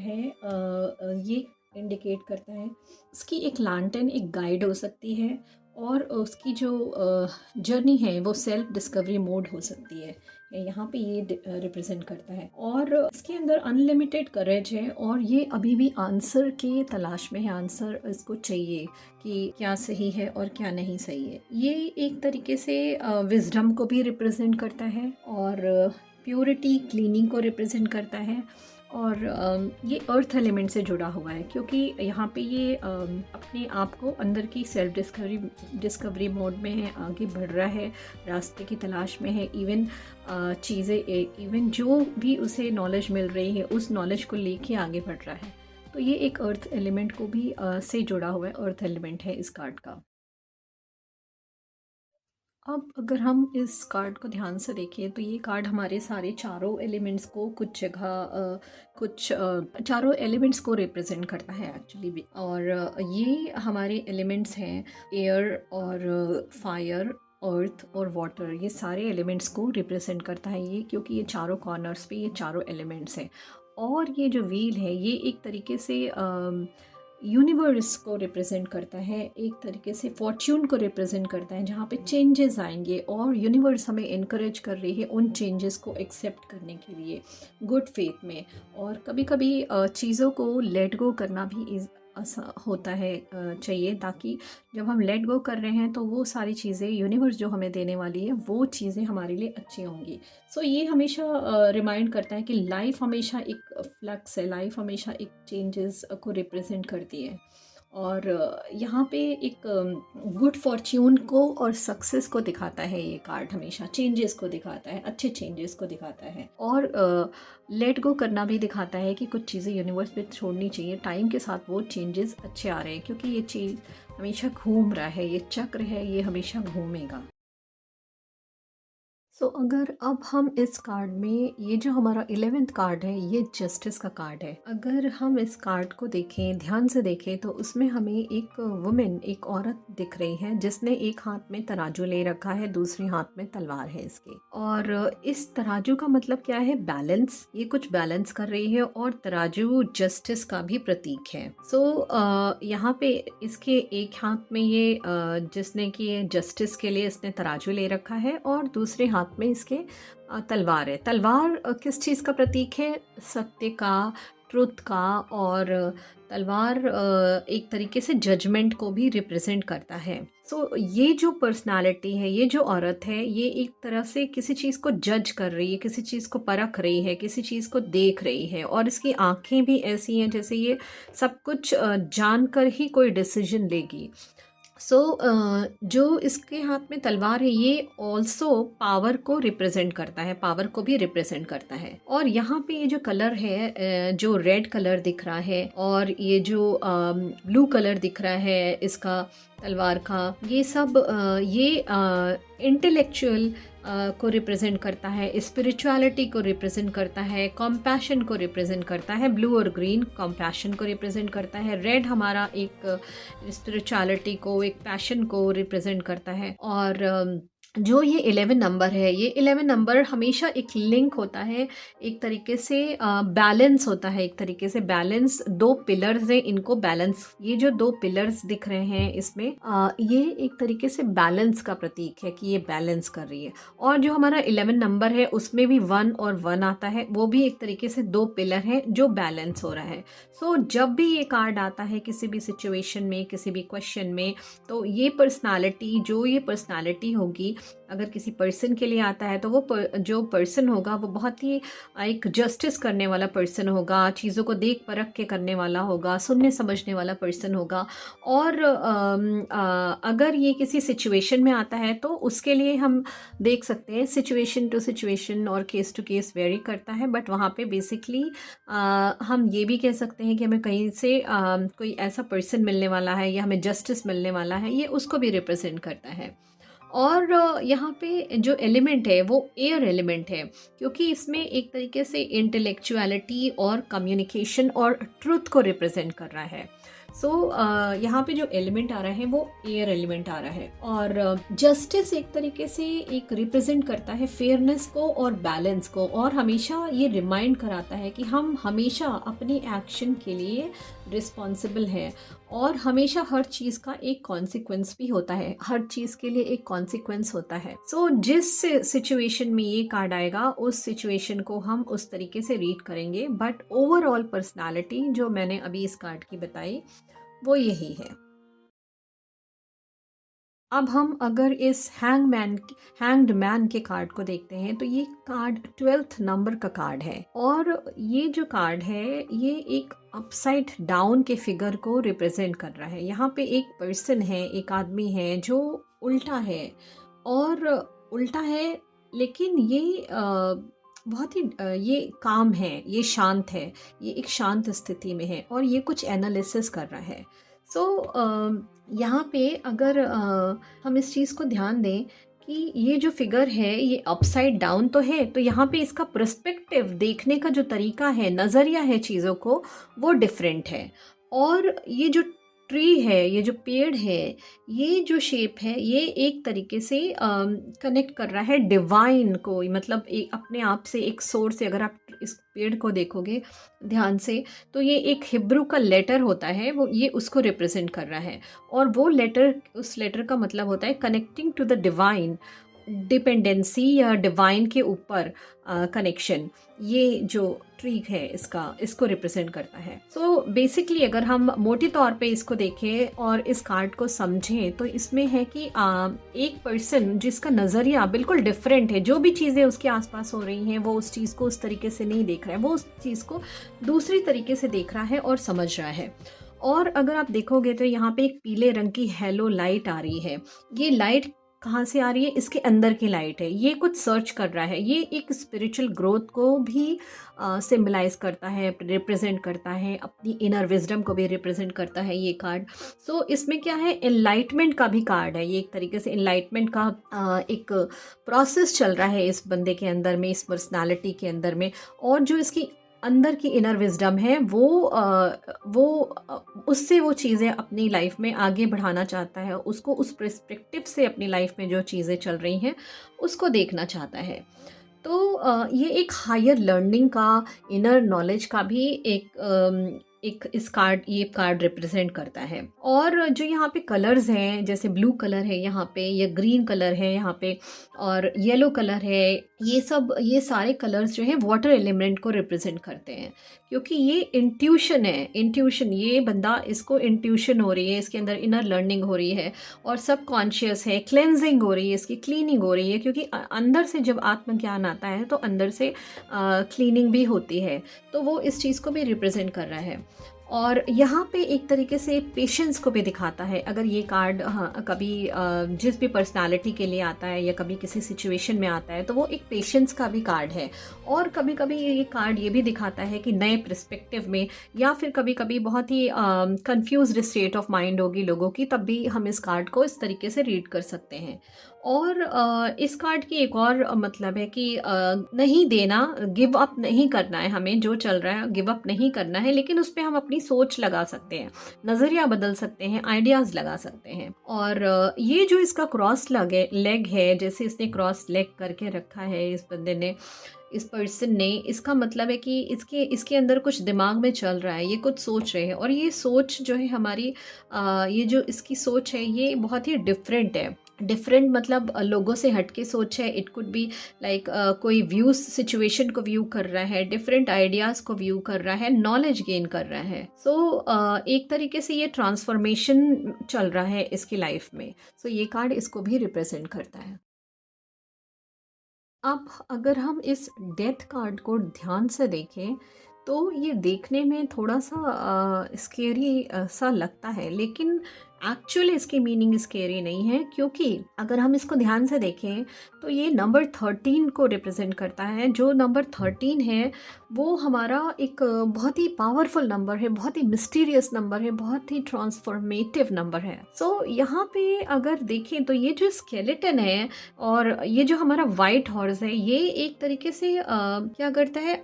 है उसकी एक लैंटर्न, एक गाइड हो सकती है, और उसकी जो जर्नी है वो सेल्फ डिस्कवरी मोड हो सकती है, यहाँ पे ये रिप्रेजेंट करता है। और इसके अंदर अनलिमिटेड करेज है, और ये अभी भी आंसर के तलाश में है, आंसर इसको चाहिए कि क्या सही है और क्या नहीं सही है। ये एक तरीके से विजडम को भी रिप्रेजेंट करता है, और प्योरिटी, क्लीनिंग को रिप्रेजेंट करता है, और ये अर्थ एलिमेंट से जुड़ा हुआ है, क्योंकि यहाँ पे ये अपने आप को अंदर की सेल्फ डिस्कवरी मोड में है, आगे बढ़ रहा है, रास्ते की तलाश में है, इवन इवन जो भी उसे नॉलेज मिल रही है उस नॉलेज को लेके आगे बढ़ रहा है। तो ये एक अर्थ एलिमेंट को भी से जुड़ा हुआ है, अर्थ एलिमेंट है इस कार्ड का। अब अगर हम इस कार्ड को ध्यान से देखें तो ये कार्ड हमारे सारे चारों एलिमेंट्स को कुछ जगह चारों एलिमेंट्स को रिप्रेजेंट करता है एक्चुअली भी। और ये हमारे एलिमेंट्स हैं एयर और फायर, अर्थ और वाटर, ये सारे एलिमेंट्स को रिप्रेजेंट करता है ये, क्योंकि ये चारों कॉर्नर्स पे ये चारों एलिमेंट्स हैं। और ये जो व्हील है ये एक तरीके से यूनिवर्स को रिप्रेजेंट करता है, एक तरीके से फॉर्च्यून को रिप्रेजेंट करता है, जहाँ पे चेंजेस आएंगे, और यूनिवर्स हमें इनकरेज कर रही है उन चेंजेस को एक्सेप्ट करने के लिए गुड फेथ में। और कभी कभी चीज़ों को लेट गो करना भी होता है चाहिए, ताकि जब हम लेट गो कर रहे हैं तो वो सारी चीज़ें यूनिवर्स जो हमें देने वाली है वो चीज़ें हमारे लिए अच्छी होंगी। सो ये हमेशा रिमाइंड करता है कि लाइफ हमेशा एक फ्लक्स है, लाइफ हमेशा एक चेंजेस को रिप्रेजेंट करती है। और यहाँ पे एक गुड फॉर्च्यून को और सक्सेस को दिखाता है, ये कार्ड हमेशा चेंजेस को दिखाता है, अच्छे चेंजेस को दिखाता है। और लेट गो करना भी दिखाता है कि कुछ चीज़ें यूनिवर्स पे छोड़नी चाहिए, टाइम के साथ वो चेंजेस अच्छे आ रहे हैं, क्योंकि ये चीज़ हमेशा घूम रहा है, ये चक्र है, ये हमेशा घूमेगा। अगर अब हम इस कार्ड में, ये जो हमारा 11th कार्ड है, ये जस्टिस का कार्ड है। अगर हम इस कार्ड को देखें, ध्यान से देखें, तो उसमें हमें एक वुमेन, एक औरत दिख रही है जिसने एक हाथ में तराजू ले रखा है, दूसरे हाथ में तलवार है इसके। और इस तराजू का मतलब क्या है? बैलेंस। ये कुछ बैलेंस कर रही है, और तराजू जस्टिस का भी प्रतीक है। यहाँ पे इसके एक हाथ में ये जिसने कि ये जस्टिस के लिए इसने तराजू ले रखा है, और दूसरे हाथ में इसके तलवार है। तलवार किस चीज़ का प्रतीक है? सत्य का, ट्रुथ का। और तलवार एक तरीके से जजमेंट को भी रिप्रेजेंट करता है। ये जो पर्सनालिटी है, ये जो औरत है, ये एक तरह से किसी चीज़ को जज कर रही है, किसी चीज़ को परख रही है, किसी चीज़ को देख रही है, और इसकी आंखें भी ऐसी हैं जैसे ये सब कुछ जानकर ही कोई डिसीजन लेगी। जो इसके हाथ में तलवार है, ये ऑल्सो पावर को रिप्रेजेंट करता है, पावर को भी रिप्रेजेंट करता है। और यहाँ पे ये जो कलर है, जो रेड कलर दिख रहा है, और ये जो ब्लू कलर दिख रहा है इसका तलवार का, ये सब ये इंटेलेक्चुअल को रिप्रेजेंट करता है, स्पिरिचुअलिटी को रिप्रेजेंट करता है, कॉम्पैशन को रिप्रेजेंट करता है। ब्लू और ग्रीन कॉम्पैशन को रिप्रेजेंट करता है, रेड हमारा एक स्पिरिचुअलिटी को, एक पैशन को रिप्रेजेंट करता है। और जो ये 11 नंबर है, ये 11 नंबर हमेशा एक लिंक होता है, एक तरीके से बैलेंस होता है, एक तरीके से बैलेंस। दो पिलर्स हैं, इनको बैलेंस, ये जो दो पिलर्स दिख रहे हैं इसमें, ये एक तरीके से बैलेंस का प्रतीक है कि ये बैलेंस कर रही है। और जो हमारा 11 नंबर है उसमें भी 1 और 1 आता है, वो भी एक तरीके से दो पिलर हैं जो बैलेंस हो रहा है। जब भी ये कार्ड आता है किसी भी सिचुएशन में, किसी भी क्वेश्चन में, तो ये पर्सनालिटी होगी, अगर किसी पर्सन के लिए आता है तो वो जो पर्सन होगा वो बहुत ही एक जस्टिस करने वाला पर्सन होगा, चीज़ों को देख परख के करने वाला होगा, सुनने समझने वाला पर्सन होगा। और अगर ये किसी सिचुएशन में आता है तो उसके लिए हम देख सकते हैं, सिचुएशन टू सिचुएशन और केस टू केस वेरी करता है, बट वहाँ पे बेसिकली हम ये भी कह सकते हैं कि हमें कहीं से कोई ऐसा पर्सन मिलने वाला है, या हमें जस्टिस मिलने वाला है, ये उसको भी रिप्रेजेंट करता है। और यहाँ पे जो एलिमेंट है वो एयर एलिमेंट है, क्योंकि इसमें एक तरीके से इंटेलेक्चुअलिटी और कम्युनिकेशन और ट्रुथ को रिप्रेजेंट कर रहा है। यहाँ पे जो एलिमेंट आ रहा है वो एयर एलिमेंट आ रहा है। और जस्टिस एक तरीके से एक रिप्रेजेंट करता है फेयरनेस को और बैलेंस को, और हमेशा ये रिमाइंड कराता है कि हम हमेशा अपने एक्शन के लिए रिस्पॉन्सिबल हैं, और हमेशा हर चीज़ का एक कॉन्सिक्वेंस भी होता है, हर चीज़ के लिए एक कॉन्सिक्वेंस होता है। जिस सिचुएशन में ये कार्ड आएगा, उस सिचुएशन को हम उस तरीके से रीड करेंगे, बट ओवरऑल पर्सनालिटी जो मैंने अभी इस कार्ड की बताई वो यही है। अब हम अगर इस हैंग्ड मैन के कार्ड को देखते हैं, तो ये कार्ड 12th नंबर का कार्ड है, और ये जो कार्ड है ये एक अपसाइड डाउन के फिगर को रिप्रेजेंट कर रहा है। यहाँ पे एक पर्सन है, एक आदमी है जो उल्टा है, और उल्टा है, लेकिन ये बहुत ही ये काम है, ये शांत है, ये एक शांत स्थिति में है, और ये कुछ एनालिसिस कर रहा है। यहाँ पे अगर हम इस चीज़ को ध्यान दें कि ये जो फिगर है ये अपसाइड डाउन तो है, तो यहाँ पे इसका पर्सपेक्टिव देखने का जो तरीका है, नज़रिया है चीज़ों को, वो डिफरेंट है। और ये जो ट्री है, ये जो पेड़ है, ये जो शेप है, ये एक तरीके से कनेक्ट कर रहा है डिवाइन को, मतलब एक अपने आप से एक सोर्स से। अगर आप इस पेड़ को देखोगे ध्यान से, तो ये एक हिब्रू का लेटर होता है, वो ये उसको रिप्रेजेंट कर रहा है, और वो लेटर, उस लेटर का मतलब होता है connecting to the divine. Dependency या डिवाइन के ऊपर कनेक्शन, ये जो ट्रीक है इसको रिप्रेजेंट करता है। सो बेसिकली अगर हम मोटे तौर पे इसको देखें और इस कार्ड को समझें तो इसमें है कि एक पर्सन जिसका नज़रिया बिल्कुल डिफरेंट है, जो भी चीज़ें उसके आसपास हो रही हैं वो उस चीज़ को उस तरीके से नहीं देख रहा है, वो उस चीज़ को दूसरी तरीके से देख रहा है और समझ रहा है। और अगर आप देखोगे तो यहाँ पे एक पीले रंग की हेलो लाइट आ रही है। ये लाइट कहाँ से आ रही है? इसके अंदर की लाइट है। ये कुछ सर्च कर रहा है। ये एक स्पिरिचुअल ग्रोथ को भी सिंबलाइज करता है, रिप्रेजेंट करता है, अपनी इनर विजडम को भी रिप्रेजेंट करता है ये कार्ड। सो इसमें क्या है, एनलाइटमेंट का भी कार्ड है। ये एक तरीके से एनलाइटमेंट का एक प्रोसेस चल रहा है इस बंदे के अंदर में, इस पर्सनालिटी के अंदर में। और जो इसकी अंदर की इनर विजडम है उससे वो चीज़ें अपनी लाइफ में आगे बढ़ाना चाहता है, उसको उस पर्सपेक्टिव से अपनी लाइफ में जो चीज़ें चल रही हैं उसको देखना चाहता है। तो ये एक हायर लर्निंग का, इनर नॉलेज का भी एक ये कार्ड रिप्रेजेंट करता है। और जो यहाँ पे कलर्स हैं, जैसे ब्लू कलर है यहाँ पे, या ग्रीन कलर है यहाँ पे, और येलो कलर है, ये सारे कलर्स जो हैं वाटर एलिमेंट को रिप्रेजेंट करते हैं। क्योंकि ये इंट्यूशन है, इंट्यूशन, ये बंदा, इसको इंट्यूशन हो रही है, इसके अंदर इनर लर्निंग हो रही है और सब कॉन्शियस है, क्लेंजिंग हो रही है, इसकी क्लीनिंग हो रही है। क्योंकि अंदर से जब आत्मज्ञान आता है तो अंदर से क्लीनिंग भी होती है, तो वो इस चीज़ को भी रिप्रेजेंट कर रहा है। और यहाँ पे एक तरीके से पेशेंस को भी दिखाता है। अगर ये कार्ड कभी जिस भी पर्सनालिटी के लिए आता है या कभी किसी सिचुएशन में आता है तो वो एक पेशेंस का भी कार्ड है। और कभी कभी ये कार्ड ये भी दिखाता है कि नए पर्सपेक्टिव में, या फिर कभी कभी बहुत ही कंफ्यूज्ड स्टेट ऑफ माइंड होगी लोगों की, तब भी हम इस कार्ड को इस तरीके से रीड कर सकते हैं। और इस कार्ड की एक और मतलब है कि नहीं देना, गिव अप नहीं करना है हमें, जो चल रहा है गिव अप नहीं करना है, लेकिन उस पर हम अपनी सोच लगा सकते हैं, नज़रिया बदल सकते हैं, आइडियाज़ लगा सकते हैं। और ये जो इसका क्रॉस लेग है, जैसे इसने क्रॉस लेग करके रखा है इस बंदे ने, इस पर्सन ने, इसका मतलब है कि इसके अंदर कुछ दिमाग में चल रहा है, ये कुछ सोच रहे हैं। और ये सोच जो है हमारी, ये जो इसकी सोच है ये बहुत ही डिफरेंट है। डिफरेंट मतलब लोगों से हटके सोच है। इट कुड बी लाइक कोई व्यूज, सिचुएशन को व्यू कर रहा है, डिफरेंट आइडियाज़ को व्यू कर रहा है, नॉलेज गेन कर रहा है। सो एक तरीके से ये ट्रांसफॉर्मेशन चल रहा है इसकी लाइफ में। सो ये कार्ड इसको भी रिप्रेजेंट करता है। अब अगर हम इस डेथ कार्ड को ध्यान से देखें तो ये देखने में थोड़ा सा स्केरी सा लगता है, लेकिन एक्चुअली इसकी मीनिंग स्केरी नहीं है। क्योंकि अगर हम इसको ध्यान से देखें तो ये नंबर 13 को रिप्रेजेंट करता है। जो नंबर 13 है वो हमारा एक बहुत ही पावरफुल नंबर है, बहुत ही मिस्टीरियस नंबर है, बहुत ही ट्रांसफॉर्मेटिव नंबर है। सो यहाँ पे अगर देखें तो ये जो स्केलेटन है और ये जो हमारा वाइट हॉर्स है, ये एक तरीके से क्या करता है,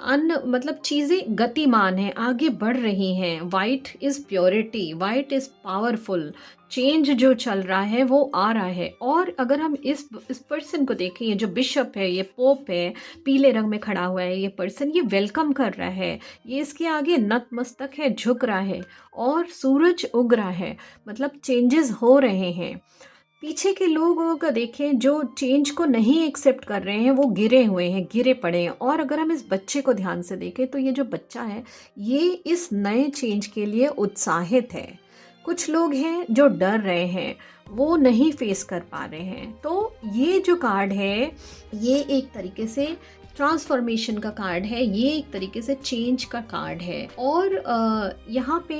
मतलब चीज़ें गतिमान है, आगे बढ़ रही हैं। White is purity, white is powerful, change जो चल रहा है वो आ रहा है। और अगर हम इस पर्सन को देखें, ये जो बिशप है, ये पोप है, पीले रंग में खड़ा हुआ है, ये पर्सन ये वेलकम कर रहा है, ये इसके आगे नतमस्तक है, झुक रहा है, और सूरज उग रहा है, मतलब चेंजेस हो रहे हैं। पीछे के लोगों का देखें, जो चेंज को नहीं एक्सेप्ट कर रहे हैं वो गिरे हुए हैं, गिरे पड़े हैं। और अगर हम इस बच्चे को ध्यान से देखें तो ये जो बच्चा है ये इस नए चेंज के लिए उत्साहित है। कुछ लोग हैं जो डर रहे हैं, वो नहीं फेस कर पा रहे हैं। तो ये जो कार्ड है ये एक तरीके से ट्रांसफॉर्मेशन का कार्ड है, ये एक तरीके से चेंज का कार्ड है। और यहाँ पे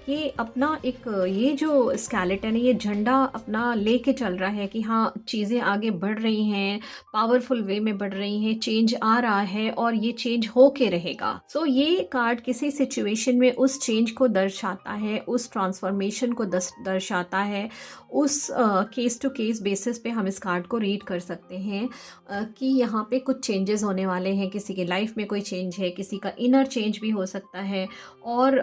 ये अपना ये जो स्केलेटन है ये झंडा अपना लेके चल रहा है कि हाँ चीज़ें आगे बढ़ रही हैं, पावरफुल वे में बढ़ रही हैं, चेंज आ रहा है और ये चेंज हो के रहेगा। सो ये कार्ड किसी सिचुएशन में उस चेंज को दर्शाता है, उस ट्रांसफॉर्मेशन को दर्शाता है। उस केस टू केस बेसिस पे हम इस कार्ड को रीड कर सकते हैं कि यहाँ पे कुछ चेंजेस होने वाले हैं, किसी की लाइफ में कोई चेंज है, किसी का इनर चेंज भी हो सकता है और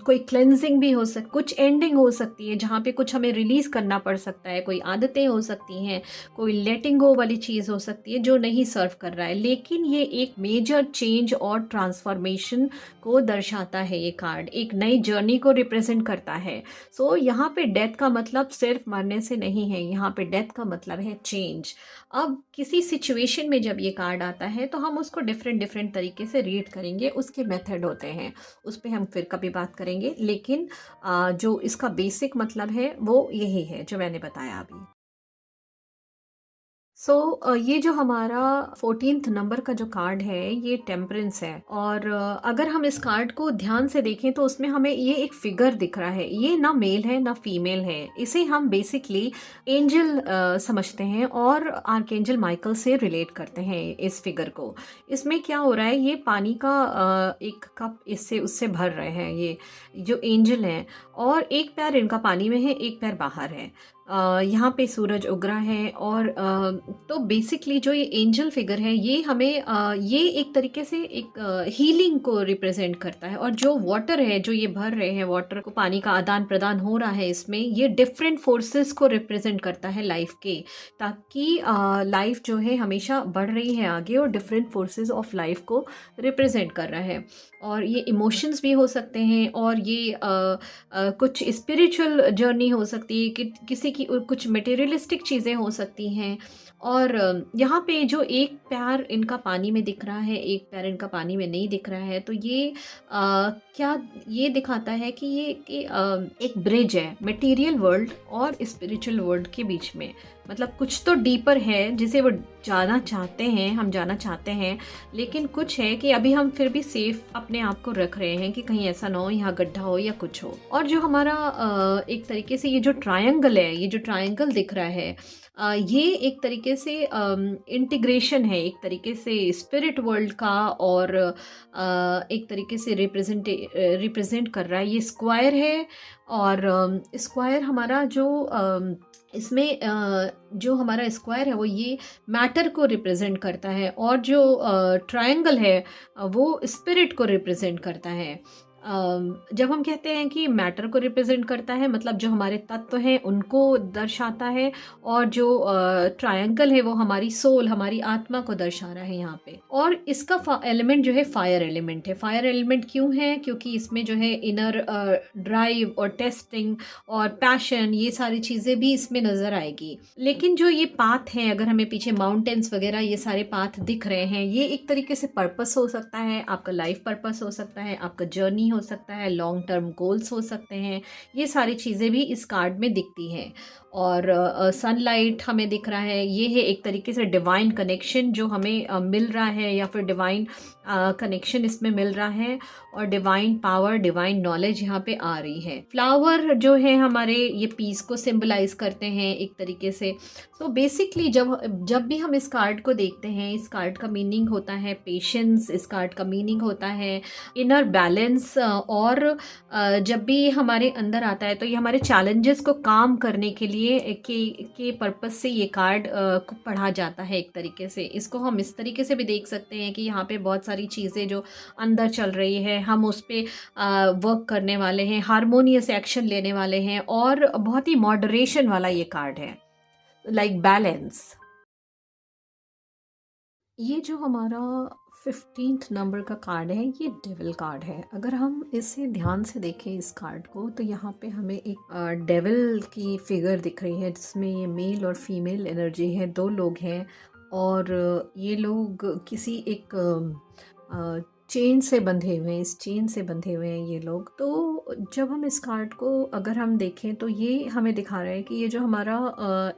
कोई क्लेंजिंग भी कुछ एंडिंग हो सकती है जहाँ पे कुछ हमें रिलीज़ करना पड़ सकता है, कोई आदतें हो सकती हैं, कोई लेटिंग गो वाली चीज़ हो सकती है जो नहीं सर्व कर रहा है। लेकिन ये एक मेजर चेंज और ट्रांसफॉर्मेशन को दर्शाता है, ये कार्ड एक नई जर्नी को रिप्रेजेंट करता है। सो यहाँ पे डेथ का मतलब सिर्फ मरने से नहीं है, यहाँ पे डेथ का मतलब है चेंज। अब किसी सिचुएशन में जब ये कार्ड आता है तो हम उसको डिफरेंट डिफरेंट तरीके से रीड करेंगे, उसके मेथड होते हैं, उस पर हम फिर कभी बात करेंगे। लेकिन जो इसका बेसिक मतलब है वो यही है जो मैंने बताया अभी। ये जो हमारा 14th नंबर का जो कार्ड है ये टेम्परेंस है और अगर हम इस कार्ड को ध्यान से देखें तो उसमें हमें ये एक फिगर दिख रहा है। ये ना मेल है ना फीमेल है, इसे हम बेसिकली एंजल समझते हैं और आर्कएंजल माइकल से रिलेट करते हैं इस फिगर को। इसमें क्या हो रहा है, ये पानी का एक कप इससे उससे भर रहे हैं ये जो एंजल हैं और एक पैर इनका पानी में है, एक पैर बाहर है। यहाँ पे सूरज उग रहा है और तो बेसिकली जो ये एंजल फिगर है ये हमें ये एक तरीके से एक हीलिंग को रिप्रेजेंट करता है और जो वाटर है जो ये भर रहे हैं, वाटर को पानी का आदान प्रदान हो रहा है इसमें, ये डिफरेंट फोर्सेस को रिप्रेजेंट करता है लाइफ के, ताकि लाइफ जो है हमेशा बढ़ रही है आगे और डिफरेंट फोर्सेस ऑफ लाइफ को रिप्रेजेंट कर रहा है। और ये इमोशंस भी हो सकते हैं और ये कुछ स्पिरिचुअल जर्नी हो सकती है, कि किसी की कुछ मटेरियलिस्टिक चीज़ें हो सकती हैं। और यहाँ पे जो एक पैर इनका पानी में दिख रहा है, एक पैर इनका पानी में नहीं दिख रहा है, तो ये क्या ये दिखाता है कि ये कि एक ब्रिज है मटेरियल वर्ल्ड और स्पिरिचुअल वर्ल्ड के बीच में। मतलब कुछ तो डीपर है जिसे वो जाना चाहते हैं, हम जाना चाहते हैं, लेकिन कुछ है कि अभी हम फिर भी सेफ अपने आप को रख रहे हैं कि कहीं ऐसा ना हो यहाँ गड्ढा हो या कुछ हो। और जो हमारा एक तरीके से ये जो ट्रायंगल है, ये जो ट्रायंगल दिख रहा है, ये एक तरीके से इंटीग्रेशन है, एक तरीके से स्पिरिट वर्ल्ड का और एक तरीके से रिप्रेजेंट कर रहा है। ये स्क्वायर है और स्क्वायर हमारा जो इसमें जो हमारा स्क्वायर है वो ये मैटर को रिप्रेजेंट करता है और जो ट्रायंगल है वो स्पिरिट को रिप्रेजेंट करता है। जब हम कहते हैं कि मैटर को रिप्रेजेंट करता है मतलब जो हमारे तत्व हैं उनको दर्शाता है और जो ट्रायंगल है वो हमारी सोल, हमारी आत्मा को दर्शा रहा है यहाँ पे। और इसका एलिमेंट जो है फायर एलिमेंट है। फायर एलिमेंट क्यों है? क्योंकि इसमें जो है इनर ड्राइव और टेस्टिंग और पैशन, ये सारी चीज़ें भी इसमें नज़र आएगी। लेकिन जो ये पाथ हैं, अगर हमें पीछे माउंटेन्स वगैरह ये सारे पाथ दिख रहे हैं, ये एक तरीके से पर्पस हो सकता है, आपका लाइफ पर्पस हो सकता है, आपका जर्नी हो सकता है, लॉन्ग टर्म गोल्स हो सकते हैं। ये सारी चीज़ें भी इस कार्ड में दिखती हैं। और सनलाइट हमें दिख रहा है, ये है एक तरीके से डिवाइन कनेक्शन जो हमें मिल रहा है, या फिर डिवाइन कनेक्शन इसमें मिल रहा है और डिवाइन पावर, डिवाइन नॉलेज यहाँ पे आ रही है। फ्लावर जो है हमारे ये पीस को सिंबलाइज करते हैं एक तरीके से। सो बेसिकली जब भी हम इस कार्ड को देखते हैं, इस कार्ड का मीनिंग होता है पेशेंस, इस कार्ड का मीनिंग होता है इनर बैलेंस। और जब भी हमारे अंदर आता है तो ये हमारे चैलेंजेस को काम करने के लिए के पर्पस से ये कार्ड को पढ़ा जाता है एक तरीके से। इसको हम इस तरीके से भी देख सकते हैं कि यहाँ पे बहुत सारी चीज़ें जो अंदर चल रही है, हम उस पर वर्क करने वाले हैं, हारमोनियस एक्शन लेने वाले हैं और बहुत ही मॉडरेशन वाला ये कार्ड है, लाइक बैलेंस। ये जो हमारा 15th नंबर का कार्ड है ये डेविल कार्ड है। अगर हम इसे ध्यान से देखें इस कार्ड को, तो यहाँ पे हमें एक डेविल की फिगर दिख रही है जिसमें ये मेल और फीमेल एनर्जी है, दो लोग हैं और ये लोग किसी एक चेन से बंधे हुए हैं, इस चेन से बंधे हुए हैं ये लोग। तो जब हम इस कार्ड को अगर हम देखें तो ये हमें दिखा रहा है कि ये जो हमारा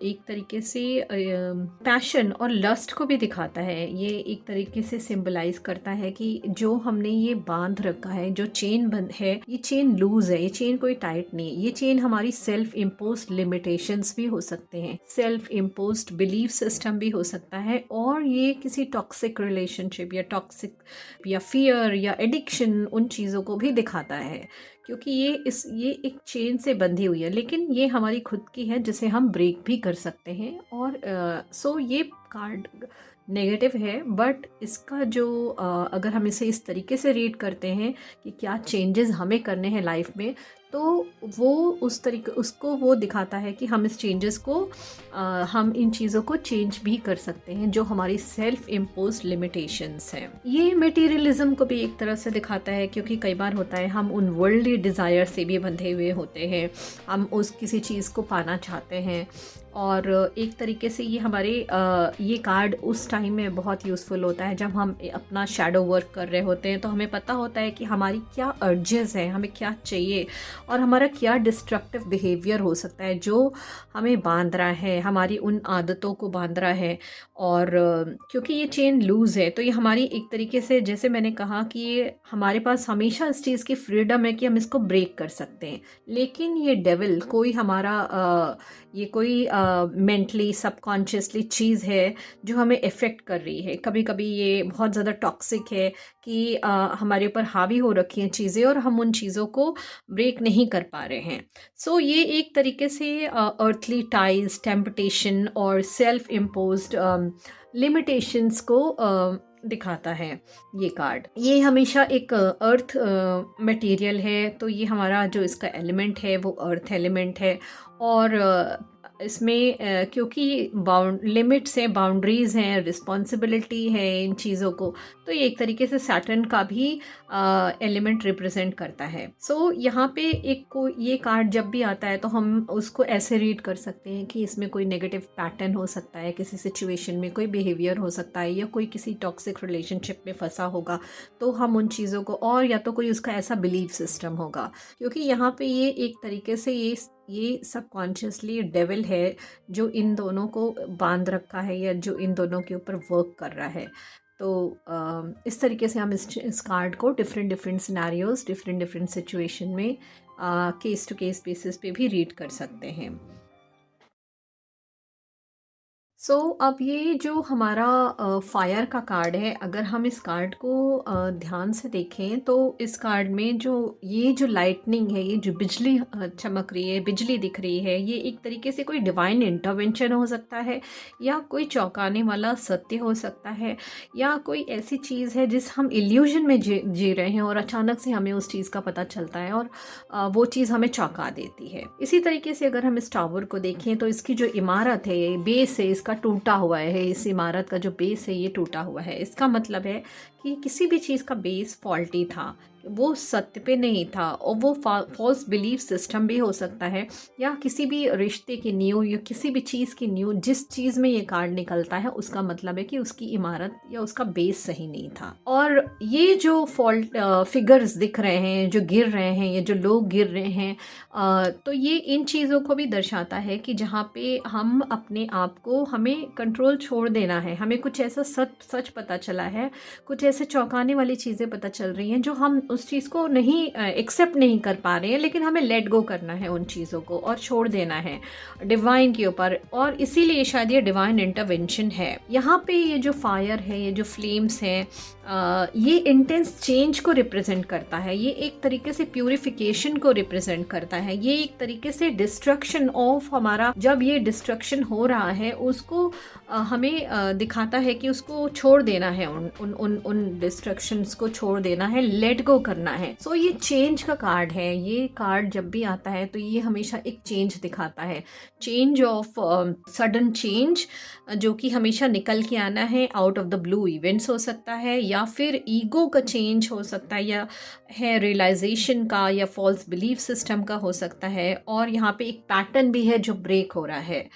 एक तरीके से पैशन और लस्ट को भी दिखाता है। ये एक तरीके से सिंबलाइज करता है कि जो हमने ये बांध रखा है, जो चेन बंद है, ये चेन लूज है, ये चेन कोई टाइट नहीं है। ये चेन हमारी सेल्फ इम्पोज्ड लिमिटेशंस भी हो सकते हैं, सेल्फ इम्पोज्ड बिलीफ सिस्टम भी हो सकता है, और ये किसी टॉक्सिक रिलेशनशिप या टॉक्सिक या फियर या एडिक्शन, उन चीज़ों को भी दिखाता है, क्योंकि ये एक चेन से बंधी हुई है, लेकिन ये हमारी खुद की है जिसे हम ब्रेक भी कर सकते हैं। और सो ये कार्ड नेगेटिव है, बट इसका जो अगर हम इसे इस तरीके से रीड करते हैं कि क्या चेंजेस हमें करने हैं लाइफ में, तो वो उस तरीके उसको वो दिखाता है कि हम इस चेंजेस को हम इन चीज़ों को चेंज भी कर सकते हैं जो हमारी सेल्फ इम्पोज लिमिटेशंस हैं। ये मटेरियलिज्म को भी एक तरह से दिखाता है, क्योंकि कई बार होता है हम उन वर्ल्डली डिज़ायर से भी बंधे हुए होते हैं, हम उस किसी चीज़ को पाना चाहते हैं। और एक तरीके से ये हमारे ये कार्ड उस टाइम में बहुत यूज़फुल होता है जब हम अपना शैडो वर्क कर रहे होते हैं, तो हमें पता होता है कि हमारी क्या अर्जेस हैं, हमें क्या चाहिए और हमारा क्या डिस्ट्रक्टिव बिहेवियर हो सकता है जो हमें बांध रहा है, हमारी उन आदतों को बांध रहा है। और क्योंकि ये चेन लूज़ है, तो ये हमारी एक तरीके से, जैसे मैंने कहा कि ये हमारे पास हमेशा इस चीज़ की फ्रीडम है कि हम इसको ब्रेक कर सकते हैं। लेकिन ये डेविल कोई हमारा ये कोई मेंटली सबकॉन्शियसली चीज़ है जो हमें इफ़ेक्ट कर रही है। कभी कभी ये बहुत ज़्यादा टॉक्सिक है कि हमारे ऊपर हावी हो रखी हैं चीज़ें और हम उन चीज़ों को ब्रेक नहीं कर पा रहे हैं। सो ये एक तरीके से अर्थली टाइज, टेम्पटेशन और सेल्फ इम्पोज्ड लिमिटेशंस को दिखाता है ये कार्ड। ये हमेशा एक अर्थ मटेरियल है, तो ये हमारा जो इसका एलिमेंट है वो अर्थ एलिमेंट है। और इसमें क्योंकि लिमिट्स हैं, बाउंड्रीज़ हैं, रिस्पॉन्सिबिलिटी है इन चीज़ों को, तो ये एक तरीके से सैटर्न का भी एलिमेंट रिप्रेजेंट करता है। सो यहाँ पे एक को ये कार्ड जब भी आता है तो हम उसको ऐसे रीड कर सकते हैं कि इसमें कोई नेगेटिव पैटर्न हो सकता है, किसी सिचुएशन में कोई बिहेवियर हो सकता है, या कोई किसी टॉक्सिक रिलेशनशिप में फंसा होगा, तो हम उन चीज़ों को, और या तो कोई उसका ऐसा बिलीफ सिस्टम होगा, क्योंकि यहाँ पे ये एक तरीके से ये सबकॉन्शियसली डेविल है जो इन दोनों को बांध रखा है या जो इन दोनों के ऊपर वर्क कर रहा है। तो इस तरीके से हम इस कार्ड को different different scenarios, different different situation में केस टू केस बेसिस पे भी रीड कर सकते हैं। अब ये जो हमारा फायर का कार्ड है, अगर हम इस कार्ड को ध्यान से देखें तो इस कार्ड में जो लाइटनिंग है, ये जो बिजली चमक रही है, बिजली दिख रही है, ये एक तरीके से कोई डिवाइन इंटरवेंशन हो सकता है, या कोई चौंकाने वाला सत्य हो सकता है, या कोई ऐसी चीज़ है जिस हम इल्यूजन में जी रहे हैं और अचानक से हमें उस चीज़ का पता चलता है और वो चीज़ हमें चौंका देती है। इसी तरीके से अगर हम इस टावर को देखें तो इसकी जो इमारत है, बेस है इसका टूटा हुआ है, इस इमारत का जो बेस है ये टूटा हुआ है। इसका मतलब है कि किसी भी चीज़ का बेस फॉल्टी था, वो सत्य पे नहीं था, और वो फॉल्स बिलीफ सिस्टम भी हो सकता है, या किसी भी रिश्ते की नींव या किसी भी चीज़ की नींव, जिस चीज़ में ये कार्ड निकलता है उसका मतलब है कि उसकी इमारत या उसका बेस सही नहीं था। और ये जो फॉल्ट फिगर्स दिख रहे हैं, जो गिर रहे हैं, या जो लोग गिर रहे हैं, तो ये इन चीज़ों को भी दर्शाता है कि जहाँ पे हम अपने आप को, हमें कंट्रोल छोड़ देना है। हमें कुछ ऐसा सच पता चला है, कुछ ऐसे चौंकाने वाली चीज़ें पता चल रही हैं जो हम उस चीज़ को नहीं एक्सेप्ट नहीं कर पा रहे हैं, लेकिन हमें लेट गो करना है उन चीज़ों को और छोड़ देना है डिवाइन के ऊपर। और इसीलिए शायद ये डिवाइन इंटरवेंशन है। यहाँ पे ये जो फायर है, ये जो फ्लेम्स हैं, ये इंटेंस चेंज को रिप्रेजेंट करता है, ये एक तरीके से प्यूरिफिकेशन को रिप्रेजेंट करता है, ये एक तरीके से डिस्ट्रक्शन ऑफ हमारा, जब ये डिस्ट्रक्शन हो रहा है उसको हमें दिखाता है कि उसको छोड़ देना है, उन डिस्ट्रक्शंस को छोड़ देना है, लेट गो करना है। ये चेंज का कार्ड है। ये कार्ड जब भी आता है तो ये हमेशा एक चेंज दिखाता है, चेंज ऑफ सडन चेंज, जो कि हमेशा निकल के आना है, out of the blue events हो सकता है, या फिर ईगो का चेंज हो सकता है, या है रियलाइजेशन का, या फॉल्स बिलीफ सिस्टम का हो सकता है। और यहाँ पे एक पैटर्न भी है जो ब्रेक हो रहा है।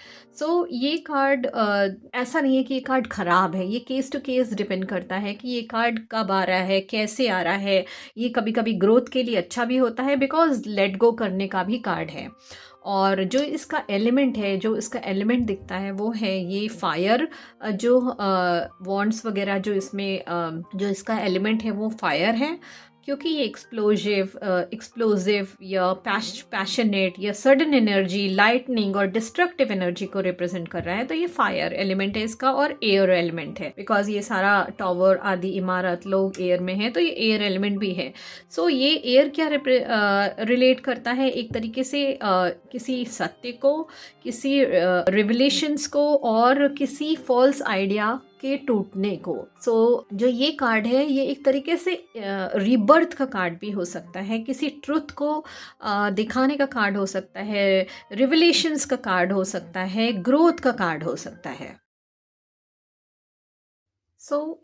ये कार्ड ऐसा नहीं है कि ये कार्ड ख़राब है, ये केस टू केस डिपेंड करता है कि ये कार्ड कब आ रहा है, कैसे आ रहा है। ये कभी कभी ग्रोथ के लिए अच्छा भी होता है, बिकॉज लेट गो करने का भी कार्ड है। और जो इसका एलिमेंट है, जो इसका एलिमेंट दिखता है वो है ये फायर, जो वॉन्ड्स वगैरह जो इसमें जो इसका एलिमेंट है वो फायर है, क्योंकि ये एक्सप्लोजिव या पैशनेट या सडन एनर्जी, लाइटनिंग और डिस्ट्रक्टिव एनर्जी को रिप्रेजेंट कर रहा है। तो ये फायर एलिमेंट है इसका, और एयर एलिमेंट है, बिकॉज ये सारा टावर आदि इमारत लोग एयर में है, तो ये एयर एलिमेंट भी है। ये एयर क्या रिलेट करता है, एक तरीके से किसी सत्य को, किसी रिविलेशंस को, और किसी फॉल्स आइडिया के टूटने को। सो जो ये कार्ड है ये एक तरीके से रीबर्थ का कार्ड भी हो सकता है, किसी ट्रुथ को दिखाने का कार्ड हो सकता है, रिविलेशंस का कार्ड हो सकता है, ग्रोथ का कार्ड हो सकता है।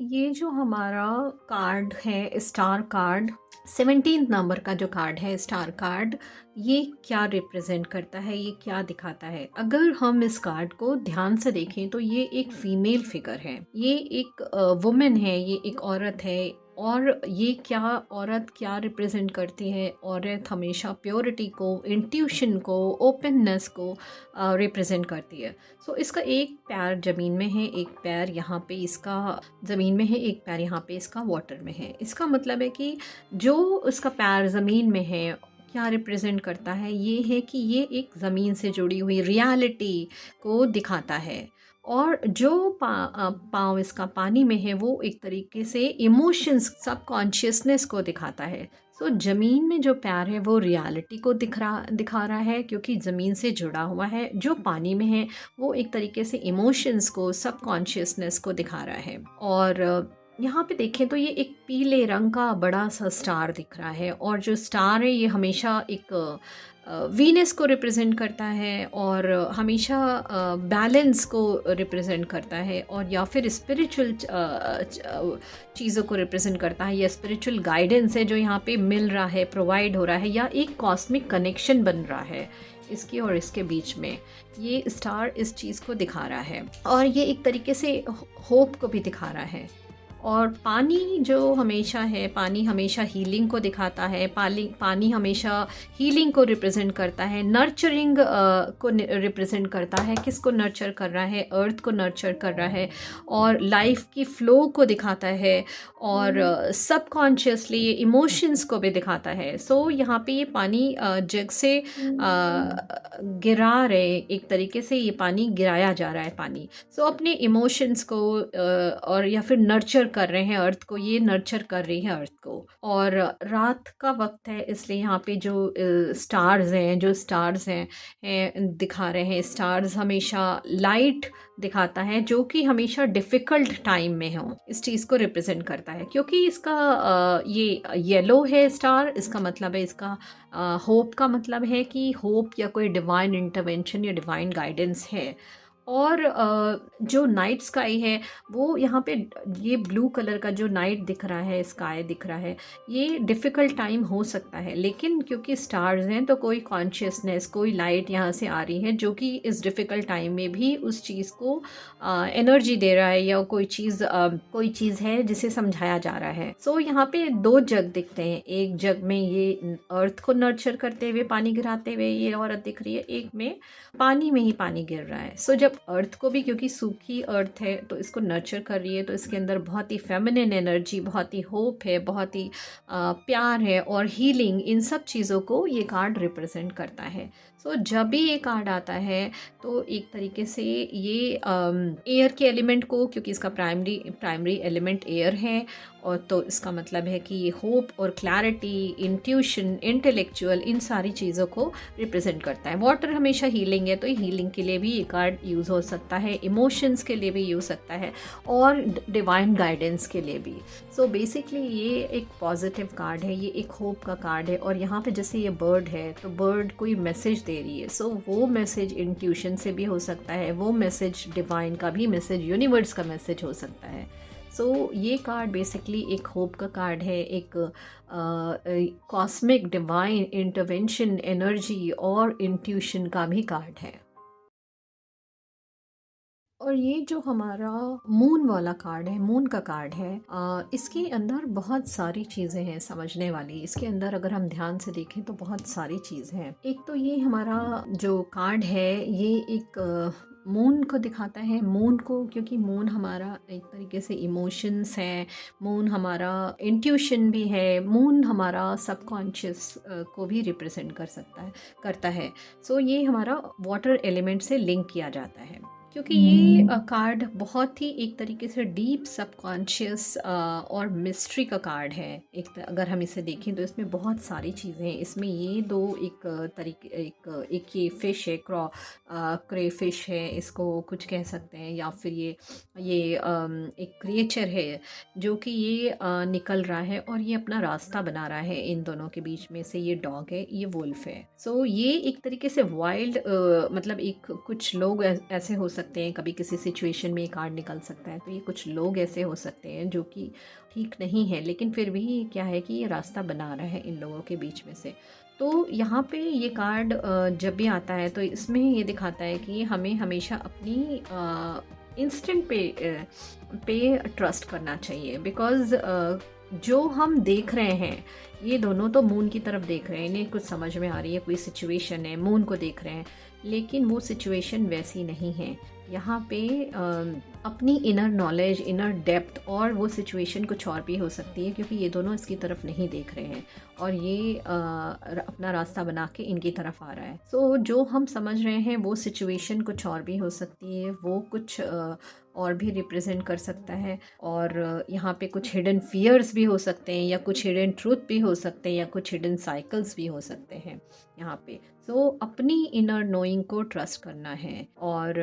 ये जो हमारा कार्ड है स्टार कार्ड, 17 नंबर का जो कार्ड है स्टार कार्ड, ये क्या रिप्रेजेंट करता है, ये क्या दिखाता है? अगर हम इस कार्ड को ध्यान से देखें तो ये एक फीमेल फिगर है, ये एक वुमेन है, ये एक औरत है। और ये क्या औरत क्या रिप्रेजेंट करती है? औरत हमेशा प्योरिटी को, इंट्यूशन को, ओपननेस को रिप्रेजेंट करती है। इसका एक पैर ज़मीन में है, एक पैर यहाँ पे इसका ज़मीन में है, एक पैर यहाँ पे इसका वाटर में है। इसका मतलब है कि जो उसका पैर ज़मीन में है क्या रिप्रेजेंट करता है? ये है कि ये एक ज़मीन से जुड़ी हुई रियलिटी को दिखाता है। और जो पाँव इसका पानी में है वो एक तरीके से इमोशंस, सबकॉन्शियसनेस को दिखाता है। ज़मीन में जो पैर है वो रियलिटी को दिखा रहा है क्योंकि ज़मीन से जुड़ा हुआ है। जो पानी में है वो एक तरीके से इमोशंस को, सबकॉन्शियसनेस को दिखा रहा है। और यहाँ पे देखें तो ये एक पीले रंग का बड़ा सा स्टार दिख रहा है, और जो स्टार है ये हमेशा एक वीनस को रिप्रेजेंट करता है, और हमेशा बैलेंस को रिप्रेजेंट करता है, और या फिर स्पिरिचुअल चीज़ों को रिप्रेजेंट करता है, या स्पिरिचुअल गाइडेंस है जो यहाँ पे मिल रहा है, प्रोवाइड हो रहा है, या एक कॉस्मिक कनेक्शन बन रहा है इसकी और इसके बीच में। ये स्टार इस चीज़ को दिखा रहा है, और ये एक तरीके से होप को भी दिखा रहा है। और पानी जो हमेशा है, पानी हमेशा हीलिंग को दिखाता है, पानी हमेशा हीलिंग को रिप्रेजेंट करता है, नर्चरिंग को रिप्रेजेंट करता है। किसको नर्चर कर रहा है? अर्थ को नर्चर कर रहा है, और लाइफ की फ़्लो को दिखाता है, और सबकॉन्शियसली ये इमोशंस को भी दिखाता है। यहाँ पे ये पानी जग से गिरा रहे, एक तरीके से ये पानी गिराया जा रहा है पानी। अपने इमोशंस को और या फिर नर्चर कर रहे हैं अर्थ को, ये नर्चर कर रही है अर्थ को। और रात का वक्त है इसलिए यहाँ पे जो स्टार्स हैं दिखा रहे हैं। स्टार्स हमेशा लाइट दिखाता है जो कि हमेशा डिफ़िकल्ट टाइम में हो, इस चीज़ को रिप्रेजेंट करता है। क्योंकि इसका ये येलो है स्टार, इसका मतलब है, इसका होप का मतलब है कि होप या कोई डिवाइन इंटरवेंशन या डिवाइन गाइडेंस है। और जो नाइट स्काई है वो यहाँ पे, ये ब्लू कलर का जो नाइट दिख रहा है, स्काई दिख रहा है, ये डिफ़िकल्ट टाइम हो सकता है, लेकिन क्योंकि स्टार्स हैं तो कोई कॉन्शियसनेस, कोई लाइट यहाँ से आ रही है जो कि इस डिफ़िकल्ट टाइम में भी उस चीज़ को एनर्जी दे रहा है, या कोई चीज़ है जिसे समझाया जा रहा है। यहाँ पे दो जग दिखते हैं। एक जग में ये अर्थ को नर्चर करते हुए, पानी गिराते हुए ये औरत दिख रही है, एक में पानी में ही पानी गिर रहा है। जब अर्थ को भी, क्योंकि सूखी अर्थ है तो इसको नर्चर कर रही है, तो इसके अंदर बहुत ही फेमिनिन एनर्जी, बहुत ही होप है, बहुत ही प्यार है, और हीलिंग, इन सब चीज़ों को ये कार्ड रिप्रेजेंट करता है। जब भी ये कार्ड आता है तो एक तरीके से ये एयर के एलिमेंट को, क्योंकि इसका प्राइमरी एलिमेंट एयर है, और तो इसका मतलब है कि ये होप और क्लैरिटी, इंट्यूशन, इंटेलेक्चुअल, इन सारी चीज़ों को रिप्रेजेंट करता है। वाटर हमेशा हीलिंग है, तो हीलिंग के लिए भी ये कार्ड यूज़ हो सकता है, इमोशंस के लिए भी यूज़ सकता है, और डिवाइन गाइडेंस के लिए भी। बेसिकली ये एक पॉजिटिव कार्ड है, ये एक होप का कार्ड है। और यहाँ पे जैसे ये बर्ड है तो बर्ड कोई मैसेज दे रही है, वो मैसेज इंट्यूशन से भी हो सकता है, वो मैसेज डिवाइन का भी मैसेज, यूनिवर्स का मैसेज हो सकता है। ये कार्ड बेसिकली एक होप का कार्ड है, एक कॉस्मिक डिवाइन इंटरवेंशन, एनर्जी और इंट्यूशन का भी कार्ड है। और ये जो हमारा मून वाला कार्ड है, मून का कार्ड है, इसके अंदर बहुत सारी चीज़ें हैं समझने वाली। इसके अंदर अगर हम ध्यान से देखें तो बहुत सारी चीज़ हैं। एक तो ये हमारा जो कार्ड है ये एक मून को दिखाता है। मून को, क्योंकि मून हमारा एक तरीके से इमोशंस है, मून हमारा इंट्यूशन भी है, मून हमारा सबकॉन्शियस को भी रिप्रेजेंट करता है। ये हमारा वाटर एलिमेंट से लिंक किया जाता है। क्योंकि ये कार्ड बहुत ही एक तरीके से डीप सबकॉन्शियस और मिस्ट्री का कार्ड है। अगर हम इसे देखें तो इसमें बहुत सारी चीज़ें हैं। इसमें ये दो एक तरीके एक ये फ़िश है, क्रे फिश है, इसको कुछ कह सकते हैं, या फिर ये एक क्रिएचर है जो कि ये निकल रहा है और ये अपना रास्ता बना रहा है। इन दोनों के बीच में से ये डॉग है, ये वुल्फ है। सो ये एक तरीके से वाइल्ड मतलब एक कुछ लोग ऐसे हो सकते हैं, कभी किसी सिचुएशन में ये कार्ड निकल सकता है, तो ये कुछ लोग ऐसे हो सकते हैं जो कि ठीक नहीं है, लेकिन फिर भी क्या है कि ये रास्ता बना रहा है इन लोगों के बीच में से। तो यहाँ पे ये कार्ड जब भी आता है तो इसमें ये दिखाता है कि हमें हमेशा अपनी इंस्टेंट पे ट्रस्ट करना चाहिए, बिकॉज़ जो हम देख रहे हैं, ये दोनों तो मून की तरफ देख रहे हैं, इन्हें कुछ समझ में आ रही है, कोई सिचुएशन है, मून को देख रहे हैं, लेकिन वो सिचुएशन वैसी नहीं है। यहाँ पे अपनी इनर नॉलेज, इनर डेप्थ और वो सिचुएशन कुछ और भी हो सकती है, क्योंकि ये दोनों इसकी तरफ नहीं देख रहे हैं और ये अपना रास्ता बना के इनकी तरफ आ रहा है। सो जो हम समझ रहे हैं वो सिचुएशन कुछ और भी हो सकती है, वो कुछ और भी रिप्रेजेंट कर सकता है, और यहाँ पे कुछ हिडन फियर्स भी हो सकते हैं, या कुछ हिडन ट्रूथ भी हो सकते हैं, या कुछ हिडन साइकिल्स भी हो सकते हैं यहाँ पे। सो अपनी इनर नोइंग को ट्रस्ट करना है। और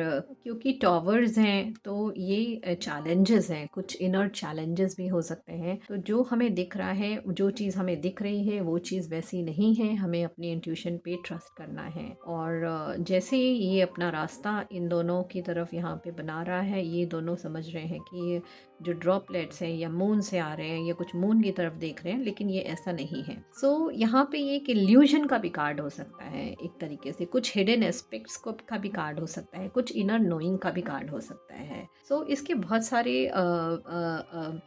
क्योंकि टॉवर्स हैं तो ये चैलेंजेस हैं, कुछ इनर चैलेंजेस भी हो सकते हैं। तो जो हमें दिख रहा है, जो चीज़ हमें दिख रही है, वो चीज़ वैसी नहीं है, हमें अपनी इंट्यूशन पे ट्रस्ट करना है। और जैसे ये अपना रास्ता इन दोनों की तरफ यहाँ पे बना रहा है, ये दोनों समझ रहे हैं कि ये जो ड्रॉपलेट्स हैं या मून से आ रहे हैं, या कुछ मून की तरफ देख रहे हैं, लेकिन ये ऐसा नहीं है। सो यहाँ पे ये एक इल्यूजन का भी कार्ड हो सकता है, एक तरीके से कुछ हिडन एस्पेक्ट्स को का भी कार्ड हो सकता है, कुछ इनर नोइंग का भी कार्ड हो सकता है। सो इसके बहुत सारे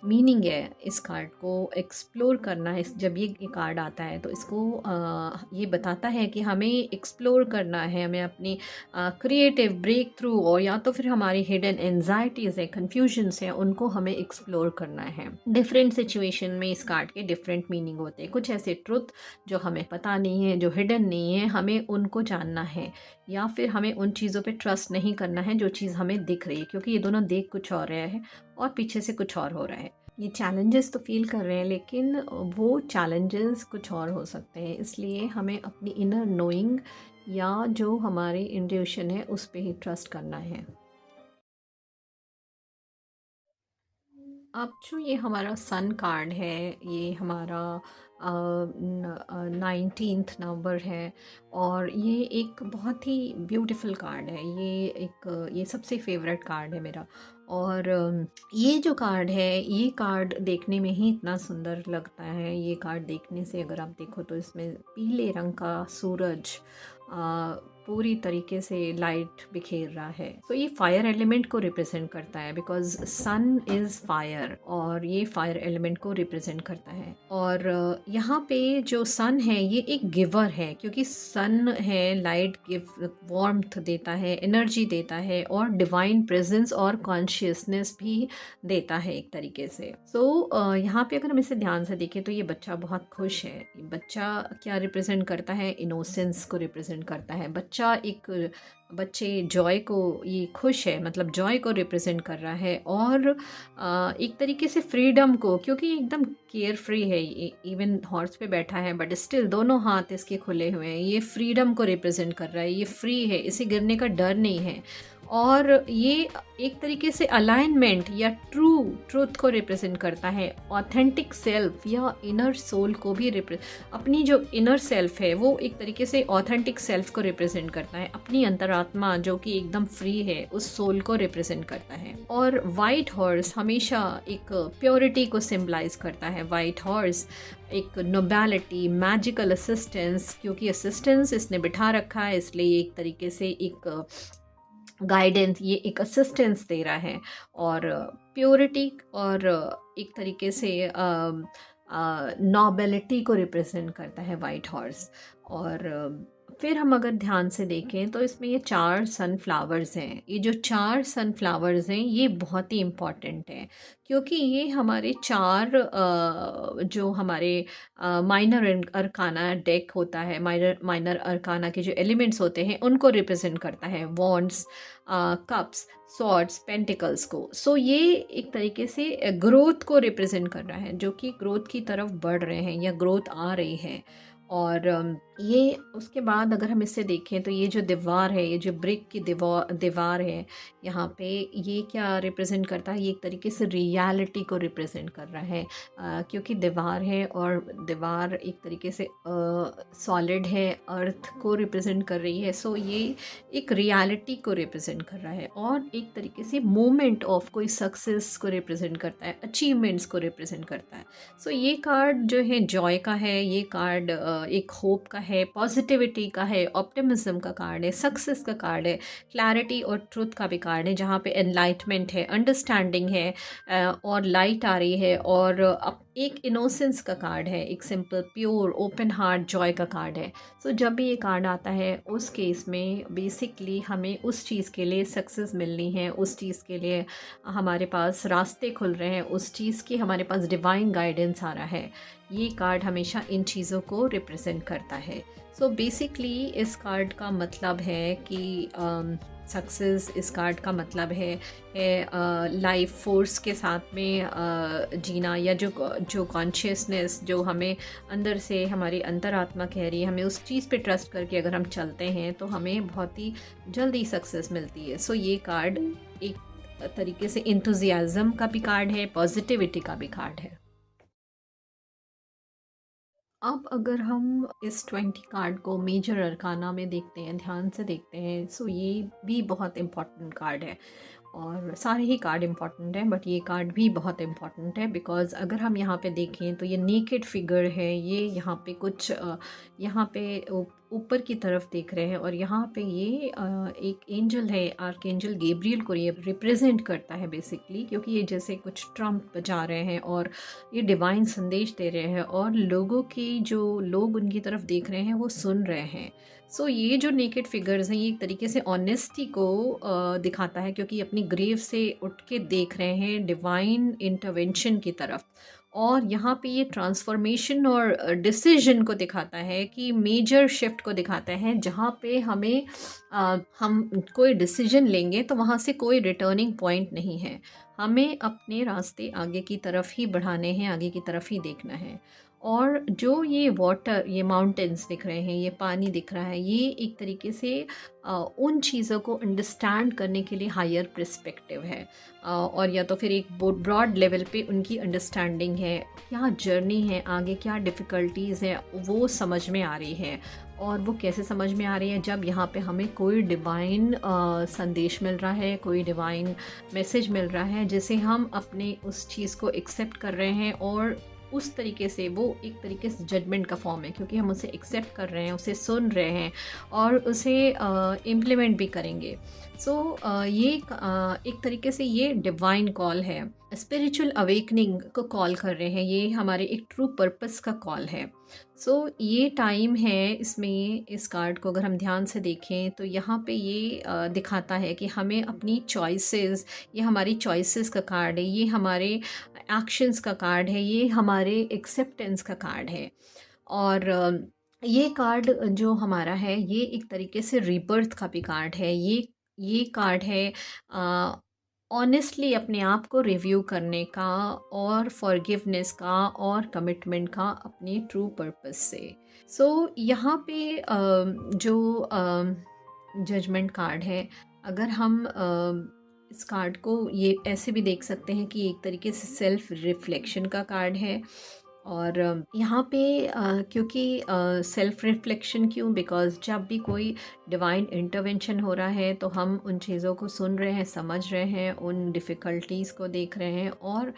मीनिंग है। इस कार्ड को एक्सप्लोर करना है। जब ये कार्ड आता है तो इसको ये बताता है कि हमें एक्सप्लोर करना है, हमें अपनी क्रिएटिव ब्रेक थ्रू, और या तो फिर हमारी हिडन एंजाइटीज़ है, कन्फ्यूजन्स हैं, उनको हमें एक्सप्लोर करना है। डिफरेंट सिचुएशन में इस कार्ड के डिफरेंट मीनिंग होते हैं। कुछ ऐसे ट्रुथ जो हमें पता नहीं है, जो हिडन नहीं है, हमें उनको जानना है, या फिर हमें उन चीज़ों पे ट्रस्ट नहीं करना है जो चीज़ हमें दिख रही है, क्योंकि ये दोनों देख कुछ और रहा है और पीछे से कुछ और हो रहा है। ये चैलेंजेस तो फील कर रहे हैं, लेकिन वो चैलेंजेस कुछ और हो सकते हैं, इसलिए हमें अपनी इनर नोइंग या जो हमारी इंट्यूशन है उस पे ही ट्रस्ट करना है। अब जो ये हमारा सन कार्ड है, ये हमारा 19 नवंबर है, और ये एक बहुत ही ब्यूटीफुल कार्ड है। ये सबसे फेवरेट कार्ड है मेरा। और ये जो कार्ड है, ये कार्ड देखने में ही इतना सुंदर लगता है। ये कार्ड देखने से अगर आप देखो तो इसमें पीले रंग का सूरज पूरी तरीके से लाइट बिखेर रहा है। तो ये फायर एलिमेंट को रिप्रेजेंट करता है, बिकॉज सन इज़ फायर, और ये फायर एलिमेंट को रिप्रेजेंट करता है। और यहाँ पे जो सन है ये एक गिवर है, क्योंकि सन है लाइट, गिव वार्मथ देता है, एनर्जी देता है, और डिवाइन प्रेजेंस और कॉन्शियसनेस भी देता है एक तरीके से। सो यहाँ पे अगर हम इसे ध्यान से देखें तो ये बच्चा बहुत खुश है। बच्चा क्या रिप्रेजेंट करता है? इनोसेंस को रिप्रेजेंट करता है। बच्चे जॉय को, ये खुश है मतलब जॉय को रिप्रेजेंट कर रहा है, और एक तरीके से फ्रीडम को, क्योंकि ये एकदम केयर फ्री है। इवन हॉर्स पे बैठा है बट स्टिल दोनों हाथ इसके खुले हुए हैं। ये फ्रीडम को रिप्रेजेंट कर रहा है, ये फ्री है, इसे गिरने का डर नहीं है। और ये एक तरीके से अलाइनमेंट या ट्रूथ को रिप्रेजेंट करता है। ऑथेंटिक सेल्फ या इनर सोल को भी अपनी जो इनर सेल्फ है वो एक तरीके से ऑथेंटिक सेल्फ को रिप्रेजेंट करता है। अपनी अंतरात्मा जो कि एकदम फ्री है, उस सोल को रिप्रेजेंट करता है। और वाइट हॉर्स हमेशा एक प्योरिटी को सिम्बलाइज करता है। वाइट हॉर्स एक नोबैलिटी, मैजिकल असिस्टेंस, क्योंकि असिस्टेंस इसने बिठा रखा है, इसलिए एक तरीके से एक गाइडेंस, ये एक असिस्टेंस दे रहा है। और प्योरिटी और एक तरीके से नॉबेलिटी को रिप्रेजेंट करता है वाइट हॉर्स। और फिर हम अगर ध्यान से देखें तो इसमें ये 4 सनफ्लावर्स हैं। ये जो 4 सनफ्लावर्स हैं ये बहुत ही इम्पॉर्टेंट हैं, क्योंकि ये हमारे 4 जो हमारे माइनर अरकाना डेक होता है, माइनर माइनर अरकाना के जो एलिमेंट्स होते हैं उनको रिप्रेजेंट करता है। वॉन्ड्स, कप्स, स्वॉर्ड्स, पेंटिकल्स को। सो ये एक तरीके से ग्रोथ को रिप्रेजेंट कर रहा है, जो कि ग्रोथ की तरफ बढ़ रहे हैं या ग्रोथ आ रही है। और ये उसके बाद अगर हम इसे देखें तो ये जो दीवार है, ये जो ब्रिक की दीवार है यहाँ पे, ये क्या रिप्रेजेंट करता है? ये एक तरीके से रियलिटी को रिप्रेजेंट कर रहा है, क्योंकि दीवार है और दीवार एक तरीके से सॉलिड है, अर्थ को रिप्रेजेंट कर रही है। सो ये एक रियलिटी को रिप्रेजेंट कर रहा है और एक तरीके से मोमेंट ऑफ कोई सक्सेस को रिप्रेजेंट करता है, अचीवमेंट्स को रिप्रेजेंट करता है। सो ये कार्ड जो है जॉय का है, ये कार्ड एक होप का है, पॉजिटिविटी का है, ऑप्टिमिज्म का कार्ड है, सक्सेस का कार्ड है, क्लैरिटी और ट्रुथ का भी कार्ड है, जहाँ पे एनलाइटमेंट है, अंडरस्टैंडिंग है, और लाइट आ रही है, और एक इनोसेंस का कार्ड है, एक simple pure open heart Joy का कार्ड है। सो जब भी ये कार्ड आता है उस केस में बेसिकली हमें उस चीज़ के लिए सक्सेस मिलनी है, उस चीज़ के लिए हमारे पास रास्ते खुल रहे हैं, उस चीज़ की हमारे पास डिवाइन गाइडेंस आ रहा है। ये कार्ड हमेशा इन चीज़ों को रिप्रेजेंट करता है। सो बेसिकली इस कार्ड का मतलब है कि सक्सेस, इस कार्ड का मतलब है लाइफ फोर्स के साथ में जीना, या जो जो कॉन्शियसनेस जो हमें अंदर से हमारी अंतरात्मा कह रही है, हमें उस चीज़ पे ट्रस्ट करके अगर हम चलते हैं तो हमें बहुत ही जल्दी सक्सेस मिलती है। सो ये कार्ड एक तरीके से इंथुजियाज़म का भी कार्ड है, पॉजिटिविटी का भी कार्ड है। अब अगर हम इस 20 कार्ड को मेजर अरकाना में देखते हैं, ध्यान से देखते हैं, सो ये भी बहुत इम्पॉर्टेंट कार्ड है। और सारे ही कार्ड इम्पॉर्टेंट हैं, बट ये कार्ड भी बहुत इम्पॉर्टेंट है, बिकॉज़ अगर हम यहाँ पे देखें तो ये नेकेड फिगर है, ये यहाँ पे कुछ यहाँ पे ऊपर की तरफ देख रहे हैं, और यहाँ पे ये एक एंजल है, आर्कएंजल गैब्रियल को ये रिप्रेजेंट करता है बेसिकली, क्योंकि ये जैसे कुछ ट्रम्प बजा रहे हैं और ये डिवाइन संदेश दे रहे हैं, और लोगों की जो लोग उनकी तरफ देख रहे हैं वो सुन रहे हैं। सो ये जो नेकेड फिगर्स हैं ये एक तरीके से ऑनेस्टी को दिखाता है, क्योंकि अपनी ग्रेव से उठ के देख रहे हैं डिवाइन इंटरवेंशन की तरफ। और यहाँ पे ये ट्रांसफॉर्मेशन और डिसीजन को दिखाता है, कि मेजर शिफ्ट को दिखाता है, जहाँ पे हमें हम कोई डिसीजन लेंगे तो वहाँ से कोई रिटर्निंग पॉइंट नहीं है। हमें अपने रास्ते आगे की तरफ ही बढ़ाने हैं, आगे की तरफ ही देखना है। और जो ये वाटर, ये माउंटेन्स दिख रहे हैं, ये पानी दिख रहा है, ये एक तरीके से उन चीज़ों को अंडरस्टैंड करने के लिए हायर पर्सपेक्टिव है, और या तो फिर एक ब्रॉड लेवल पे उनकी अंडरस्टैंडिंग है, क्या जर्नी है आगे, क्या डिफ़िकल्टीज़ है वो समझ में आ रही है। और वो कैसे समझ में आ रही है? जब यहाँ पे हमें कोई डिवाइन संदेश मिल रहा है, कोई डिवाइन मैसेज मिल रहा है, जिसे हम अपने उस चीज़ को एक्सेप्ट कर रहे हैं, और उस तरीके से वो एक तरीके से जजमेंट का फॉर्म है, क्योंकि हम उसे एक्सेप्ट कर रहे हैं, उसे सुन रहे हैं और उसे इम्प्लीमेंट भी करेंगे। सो ये एक तरीके से ये डिवाइन कॉल है, स्पिरिचुअल अवेकनिंग को कॉल कर रहे हैं, ये हमारे एक ट्रू पर्पस का कॉल है। सो ये टाइम है इसमें, इस कार्ड को अगर हम ध्यान से देखें तो यहाँ पे ये दिखाता है कि हमें अपनी चॉइसेस, ये हमारी चॉइसेस का कार्ड है, ये हमारे एक्शंस का कार्ड है, ये हमारे एक्सेप्टेंस का कार्ड है। और ये कार्ड जो हमारा है ये एक तरीके से रीबर्थ का भी कार्ड है। ये कार्ड है ऑनेस्टली अपने आप को रिव्यू करने का, और फॉरगिवनेस का, और कमिटमेंट का अपने ट्रू पर्पस से। सो यहाँ पे जो जजमेंट कार्ड है, अगर हम इस कार्ड को ये ऐसे भी देख सकते हैं कि एक तरीके से सेल्फ रिफ्लेक्शन का कार्ड है। और यहाँ पे क्योंकि सेल्फ रिफ्लेक्शन क्यों? बिकॉज़ जब भी कोई डिवाइन इंटरवेंशन हो रहा है तो हम उन चीज़ों को सुन रहे हैं, समझ रहे हैं, उन डिफ़िकल्टीज़ को देख रहे हैं, और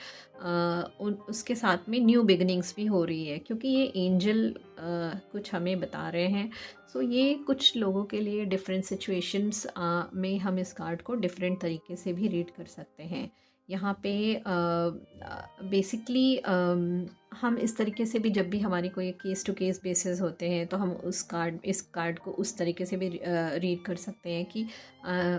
उन उसके साथ में न्यू बिगिनिंग्स भी हो रही है, क्योंकि ये एंजल कुछ हमें बता रहे हैं। सो ये कुछ लोगों के लिए डिफरेंट सिचुएशंस में हम इस कार्ड को डिफरेंट तरीके से भी रीड कर सकते हैं। यहाँ पे बेसिकली हम इस तरीके से भी, जब भी हमारी कोई केस टू केस बेसिस होते हैं, तो हम इस कार्ड को उस तरीके से भी रीड कर सकते हैं कि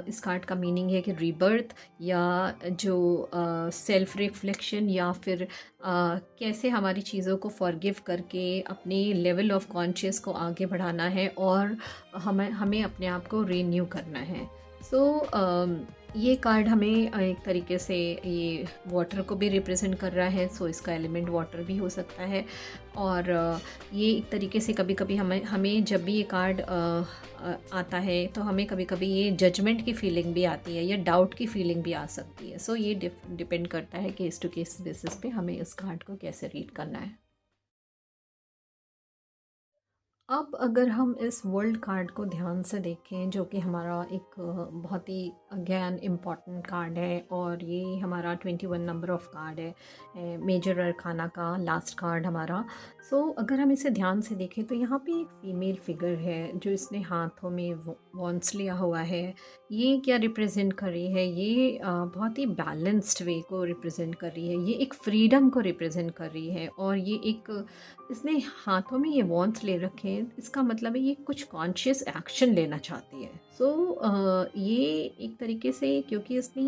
इस कार्ड का मीनिंग है कि रीबर्थ, या जो सेल्फ रिफ्लेक्शन, या फिर कैसे हमारी चीज़ों को फॉरगिव करके अपने लेवल ऑफ कॉन्शियस को आगे बढ़ाना है, और हमें हमें अपने आप को रीन्यू करना है। सो ये कार्ड हमें एक तरीके से ये वाटर को भी रिप्रेजेंट कर रहा है, सो इसका एलिमेंट वाटर भी हो सकता है। और ये एक तरीके से कभी कभी हमें हमें जब भी ये कार्ड आता है, तो हमें कभी कभी ये जजमेंट की फीलिंग भी आती है, या डाउट की फीलिंग भी आ सकती है। सो ये डिपेंड करता है केस टू केस बेसिस पे हमें इस कार्ड को कैसे रीड करना है। अब अगर हम इस वर्ल्ड कार्ड को ध्यान से देखें, जो कि हमारा एक बहुत ही अगेन इम्पॉर्टेंट कार्ड है, और ये हमारा 21 नंबर ऑफ कार्ड है, मेजर अरकाना का लास्ट कार्ड हमारा। सो अगर हम इसे ध्यान से देखें, तो यहाँ पे एक फ़ीमेल फिगर है जो इसने हाथों में वॉन्स लिया हुआ है। ये क्या रिप्रेजेंट कर रही है? ये बहुत ही बैलेंस्ड वे को रिप्रेजेंट कर रही है, ये एक फ्रीडम को रिप्रेजेंट कर रही है, और ये एक, इसने हाथों में ये वॉन्स ले रखे हैं, इसका मतलब है ये कुछ कॉन्शियस एक्शन लेना चाहती है। सो ये एक तरीके से, क्योंकि इसने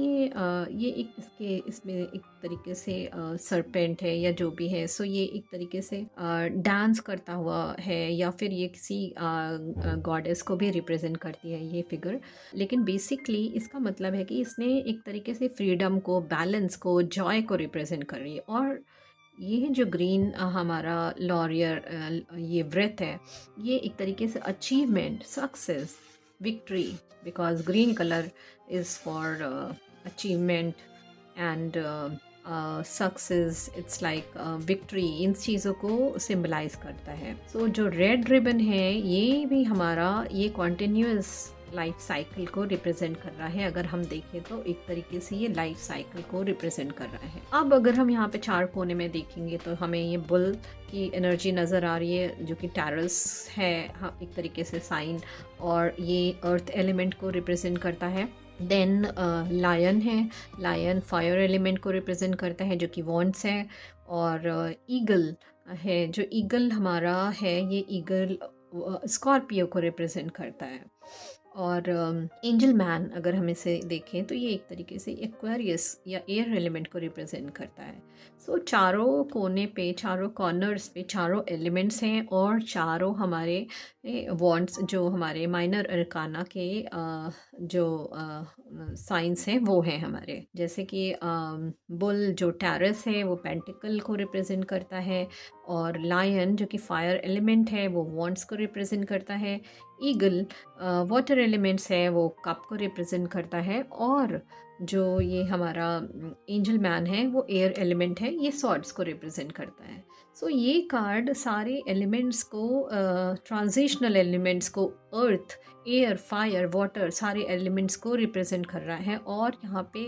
ये एक इसके इसमें एक तरीके से सरपेंट है या जो भी है, सो ये एक तरीके से डांस करता हुआ है, या फिर ये किसी गॉडेस को भी रिप्रेजेंट करती है ये फिगर। लेकिन बेसिकली इसका मतलब है कि इसने एक तरीके से फ्रीडम को, बैलेंस को, जॉय को रिप्रेजेंट कर रही है। और ये जो ग्रीन हमारा लॉरियर ये व्रत है, ये एक तरीके से achievement, success, victory, because green colour is for achievement and success, it's like victory, इन चीज़ों को सिंबलाइज करता है। सो जो रेड रिबन है, ये भी हमारा ये कॉन्टिन्यूस लाइफ साइकिल को रिप्रेजेंट कर रहा है। अगर हम देखें तो एक तरीके से ये लाइफ साइकिल को रिप्रेजेंट कर रहा है। अब अगर हम यहाँ पे चार कोने में देखेंगे, तो हमें ये बुल की एनर्जी नज़र आ रही है, जो कि टैरस है, हाँ, एक तरीके से साइन, और ये अर्थ एलिमेंट को रिप्रेजेंट करता है। देन लायन है, लायन फायर एलिमेंट को रिप्रेजेंट करता है, जो कि वॉन्ट्स है। और ईगल है, जो ईगल हमारा है, ये ईगल स्कॉर्पियो को रिप्रेजेंट करता है। और एंजल मैन अगर हम इसे देखें, तो ये एक तरीके से एक्वेरियस या एयर एलिमेंट को रिप्रेजेंट करता है। सो चारों कोने पे, चारों कॉर्नर्स पे चारों एलिमेंट्स हैं, और चारों हमारे वॉन्ट्स, जो हमारे माइनर अरकाना के जो साइंस हैं वो हैं हमारे। जैसे कि बुल जो टैरस है वो पेंटिकल को रिप्रेजेंट करता है, और लायन जो कि फायर एलिमेंट है वो वॉन्ट्स को रिप्रेजेंट करता है। ईगल वाटर एलिमेंट्स है, वो कप को रिप्रेजेंट करता है। और जो ये हमारा एंजल मैन है, वो एयर एलिमेंट है, ये सॉर्ड्स को रिप्रेजेंट करता है। सो ये कार्ड सारे एलिमेंट्स को, ट्रांजिशनल एलिमेंट्स को, अर्थ, एयर, फायर, वाटर, सारे एलिमेंट्स को रिप्रेजेंट कर रहा है। और यहाँ पे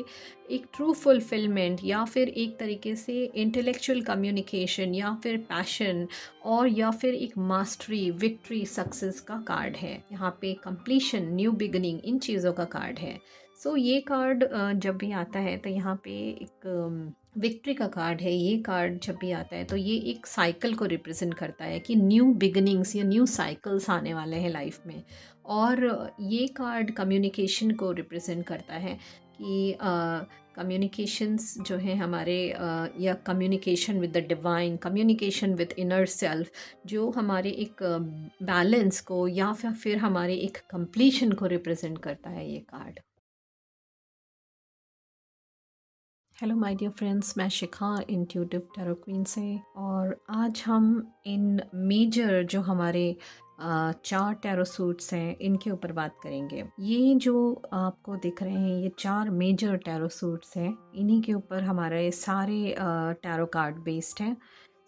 एक ट्रू फुलफिलमेंट, या फिर एक तरीके से इंटेलेक्चुअल कम्युनिकेशन, या फिर पैशन, और या फिर एक मास्टरी, विक्ट्री, सक्सेस का कार्ड है। यहाँ पे कंप्लीशन, न्यू बिगनिंग, इन चीज़ों का कार्ड है। सो ये कार्ड जब भी आता है, तो यहाँ पे एक विक्ट्री का कार्ड है। ये कार्ड जब भी आता है, तो ये एक साइकिल को रिप्रेजेंट करता है कि न्यू बिगनिंग्स या न्यू साइकिल्स आने वाले हैं लाइफ में। और ये कार्ड कम्युनिकेशन को रिप्रेजेंट करता है कि कम्युनिकेशंस जो हैं हमारे, या communication with the divine, communication with inner self, जो हमारे एक बैलेंस को, या फिर हमारे एक कंप्लीशन को रिप्रेजेंट करता है ये card. Hello my dear friends, मैं शिखा इंट्यूटिव टैरो क्वीन से, और आज हम इन मेजर जो हमारे चार टैरो सूट्स हैं, इनके ऊपर बात करेंगे। ये जो आपको दिख रहे हैं, ये चार मेजर टैरो सूट्स हैं, इन्हीं के ऊपर हमारे सारे टैरो कार्ड बेस्ड हैं।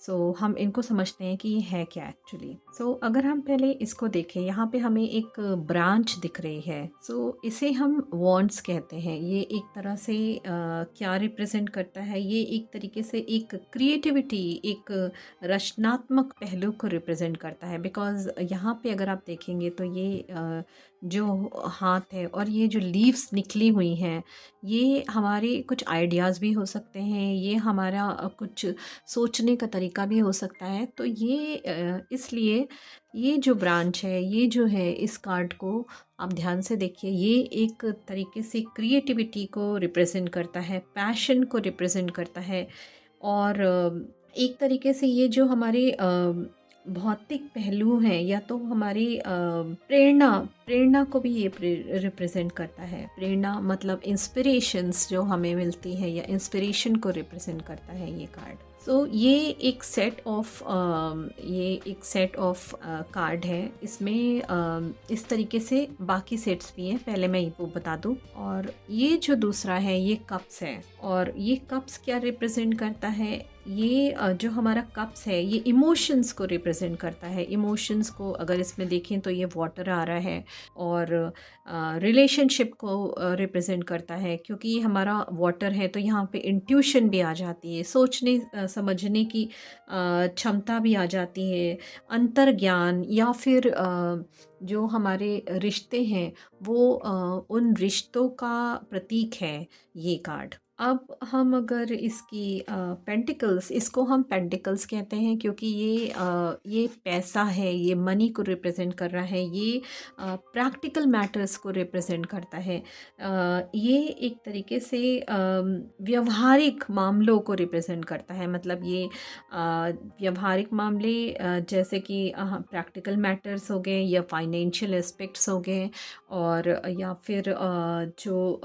सो हम इनको समझते हैं कि ये है क्या एक्चुअली। सो अगर हम पहले इसको देखें, यहाँ पे हमें एक ब्रांच दिख रही है। सो इसे हम वॉन्ड्स कहते हैं। ये एक तरह से क्या रिप्रेजेंट करता है, ये एक तरीके से एक क्रिएटिविटी, एक रचनात्मक पहलू को रिप्रेजेंट करता है। बिकॉज़ यहाँ पे अगर आप देखेंगे तो ये जो हाथ है और ये जो लीव्स निकली हुई हैं, ये हमारे कुछ आइडियाज़ भी हो सकते हैं, ये हमारा कुछ सोचने का तरीका भी हो सकता है। तो ये इसलिए ये जो ब्रांच है, ये जो है, इस कार्ड को आप ध्यान से देखिए, ये एक तरीके से क्रिएटिविटी को रिप्रेजेंट करता है, पैशन को रिप्रेजेंट करता है। और एक तरीके से ये जो हमारे भौतिक पहलू हैं, या तो हमारी प्रेरणा प्रेरणा को भी ये रिप्रेजेंट करता है। प्रेरणा मतलब इंस्पिरेशंस जो हमें मिलती है, या इंस्पिरेशन को रिप्रेजेंट करता है ये कार्ड। सो ये एक सेट ऑफ कार्ड है। इसमें इस तरीके से बाकी सेट्स भी हैं, पहले मैं वो बता दूं। और ये जो दूसरा है, ये कप्स है। और ये कप्स क्या रिप्रेजेंट करता है? ये जो हमारा कप्स है, ये इमोशंस को रिप्रेजेंट करता है। इमोशंस को अगर इसमें देखें तो ये वाटर आ रहा है, और रिलेशनशिप को रिप्रेजेंट करता है। क्योंकि ये हमारा वाटर है, तो यहाँ पे इंट्यूशन भी आ जाती है, सोचने समझने की क्षमता भी आ जाती है, अंतर्ज्ञान, या फिर जो हमारे रिश्ते हैं, वो उन रिश्तों का प्रतीक है ये कार्ड। अब हम अगर इसकी पेंटिकल्स, इसको हम पेंटिकल्स कहते हैं, क्योंकि ये पैसा है, ये मनी को रिप्रेजेंट कर रहा है, ये प्रैक्टिकल मैटर्स को रिप्रेजेंट करता है। ये एक तरीके से व्यवहारिक मामलों को रिप्रेजेंट करता है। मतलब ये व्यवहारिक मामले, जैसे कि प्रैक्टिकल मैटर्स हो गए, या फाइनेंशियल एस्पेक्ट्स हो गए, और या फिर जो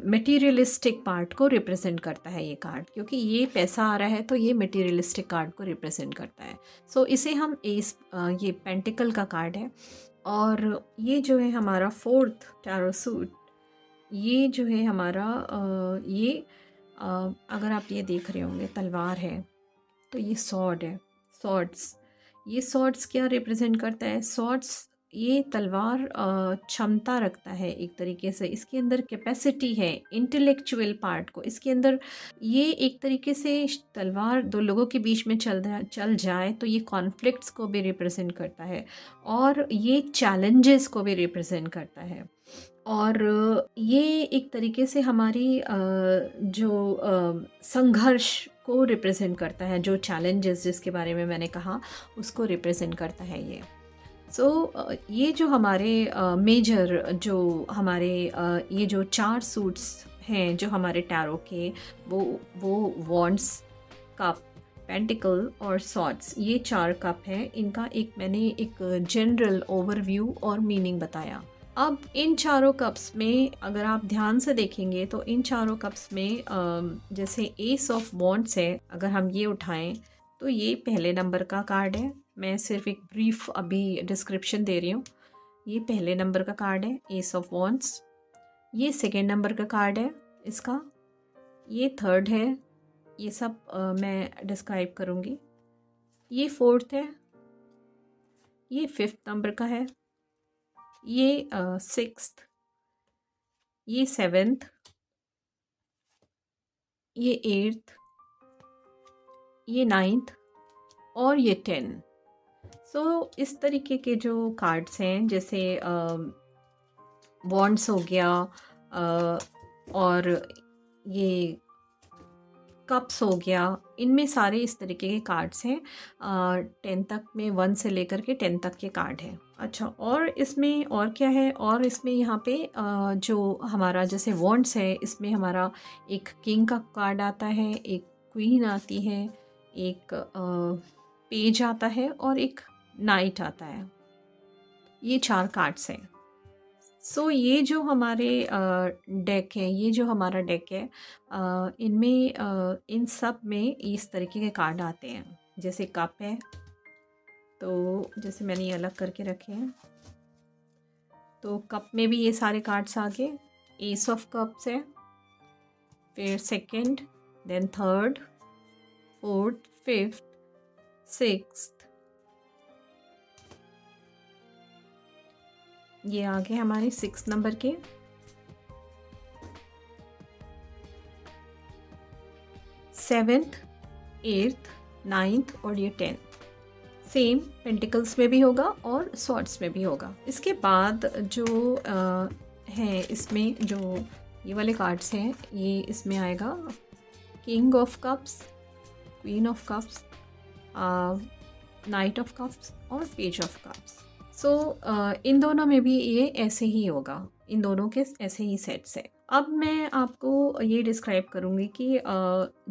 मटेरियलिस्टिक पार्ट को रिप्रेजेंट करता है ये कार्ड। क्योंकि ये पैसा आ रहा है, तो ये मटेरियलिस्टिक कार्ड को रिप्रेजेंट करता है। सो इसे हम ये पेंटिकल का कार्ड है। और ये जो है हमारा फोर्थ टैरो सूट, ये जो है हमारा अगर आप ये देख रहे होंगे, तलवार है, तो ये सॉर्ड है। सॉर्ड्स, ये सॉर्ड्स क्या रिप्रेजेंट करता है? सॉर्ड्स, ये तलवार क्षमता रखता है एक तरीके से। इसके अंदर कैपेसिटी है, इंटेलेक्चुअल पार्ट को इसके अंदर। ये एक तरीके से तलवार दो लोगों के बीच में चल जाए तो ये कॉन्फ्लिक्ट्स को भी रिप्रेजेंट करता है, और ये चैलेंजेस को भी रिप्रेजेंट करता है। और ये एक तरीके से हमारी जो संघर्ष को रिप्रेजेंट करता है, जो चैलेंजेस जिसके बारे में मैंने कहा, उसको रिप्रेजेंट करता है ये। ये जो हमारे मेजर जो हमारे ये जो 4 सूट्स हैं जो हमारे टैरो के, वो वॉन्ड्स, कप, पेंटिकल और सॉर्ड्स, ये 4 कप हैं। इनका मैंने एक जनरल ओवरव्यू और मीनिंग बताया। अब इन चारों कप्स में अगर आप ध्यान से देखेंगे, तो इन चारों कप्स में जैसे एस ऑफ वॉन्ड्स है, अगर हम ये उठाएं तो ये पहले नंबर का कार्ड है। मैं सिर्फ एक ब्रीफ अभी डिस्क्रिप्शन दे रही हूँ। ये पहले नंबर का कार्ड है, एस ऑफ वॉन्ड्स। ये सेकेंड नंबर का कार्ड है इसका। ये थर्ड है। ये सब मैं डिस्क्राइब करूँगी। ये फोर्थ है। ये फिफ्थ नंबर का है। ये सिक्स्थ। ये सेवेंथ। ये एट्थ। ये नाइन्थ। और ये 10। सो इस तरीके के जो कार्ड्स हैं, जैसे वॉन्ड्स हो गया, और ये कप्स हो गया, इनमें सारे इस तरीके के कार्ड्स हैं। 10 तक में, 1 से लेकर के 10 तक के कार्ड हैं। अच्छा, और इसमें और क्या है? और इसमें यहाँ पे जो हमारा जैसे वॉन्ड्स है, इसमें हमारा एक किंग का कार्ड आता है, एक क्वीन आती है, एक पेज आता है, और एक नाइट आता है। ये 4 कार्ड्स हैं। ये जो हमारे डेक है, ये जो हमारा डेक है, इनमें इन सब में इस तरीके के कार्ड आते हैं। जैसे कप है, तो जैसे मैंने ये अलग करके रखे हैं, तो कप में भी ये सारे कार्ड्स आ गए। एस ऑफ कप्स है, फिर second, then third, fourth, fifth, 6th, ये आ गए हमारे 6 नंबर के। 7th, 8th, 9th और ये 10th सेम पेंटिकल्स में भी होगा और स्वॉर्ड्स में भी होगा। इसके बाद जो है इसमें जो ये वाले कार्ड्स हैं, ये इसमें आएगा king of cups, queen of cups, night of cups और पेज ऑफ कप्स। सो इन दोनों में भी ये ऐसे ही होगा, इन दोनों के ऐसे ही सेट्स हैं। अब मैं आपको ये डिस्क्राइब करूँगी कि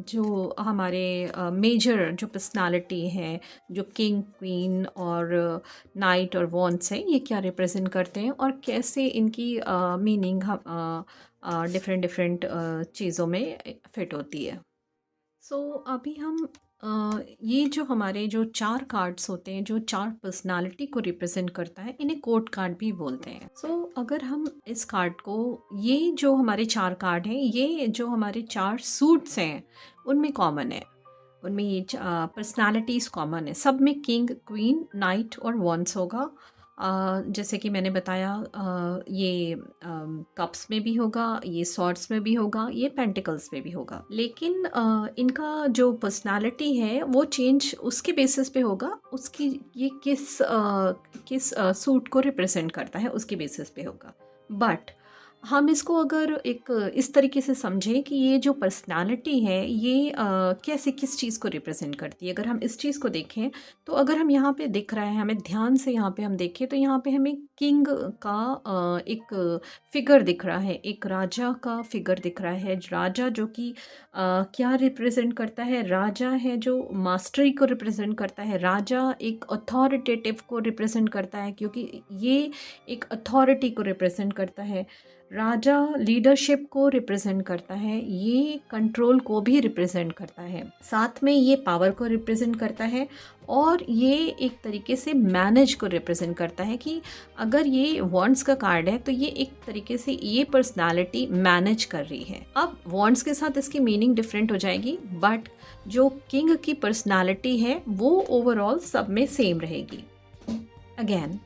जो हमारे मेजर जो पर्सनालिटी है, जो किंग, क्वीन और नाइट और वॉन्ड्स हैं, ये क्या रिप्रेजेंट करते हैं और कैसे इनकी मीनिंग डिफरेंट डिफरेंट चीज़ों में फिट होती है। सो अभी हम ये जो हमारे जो 4 कार्ड्स होते हैं, जो 4 पर्सनालिटी को रिप्रेजेंट करता है, इन्हें कोड कार्ड भी बोलते हैं। सो अगर हम इस कार्ड को, ये जो हमारे 4 कार्ड हैं, ये जो हमारे 4 सूट्स हैं उनमें कॉमन है, उनमें ये पर्सनालिटीज़ कॉमन है। सब में किंग, क्वीन, नाइट और वॉन्ड्स होगा। जैसे कि मैंने बताया, ये कप्स में भी होगा, ये सॉर्ड्स में भी होगा, ये पेंटिकल्स में भी होगा। लेकिन इनका जो पर्सनालिटी है वो चेंज उसके बेसिस पे होगा, उसकी ये किस सूट को रिप्रेजेंट करता है उसके बेसिस पे होगा। बट हम इसको अगर एक इस तरीके से समझें कि ये जो पर्सनालिटी है ये कैसे किस चीज़ को रिप्रेजेंट करती है, अगर हम इस चीज़ को देखें तो अगर हम यहाँ पे दिख रहा है, हमें ध्यान से यहाँ पे हम देखें तो यहाँ पे हमें किंग का एक फिगर दिख रहा है, एक राजा का फिगर दिख रहा है। राजा जो कि क्या रिप्रेजेंट करता है, राजा है जो मास्टरी को रिप्रेजेंट करता है, राजा एक अथॉरिटेटिव को रिप्रेजेंट करता है क्योंकि ये एक अथॉरिटी को रिप्रेजेंट करता है। राजा लीडरशिप को रिप्रेजेंट करता है, ये कंट्रोल को भी रिप्रेजेंट करता है, साथ में ये पावर को रिप्रेजेंट करता है और ये एक तरीके से मैनेज को रिप्रेजेंट करता है कि अगर ये वॉन्ड्स का कार्ड है तो ये एक तरीके से ये पर्सनालिटी मैनेज कर रही है। अब वॉन्ड्स के साथ इसकी मीनिंग डिफरेंट हो जाएगी, बट जो किंग की पर्सनालिटी है वो ओवरऑल सब में सेम रहेगी। अगेन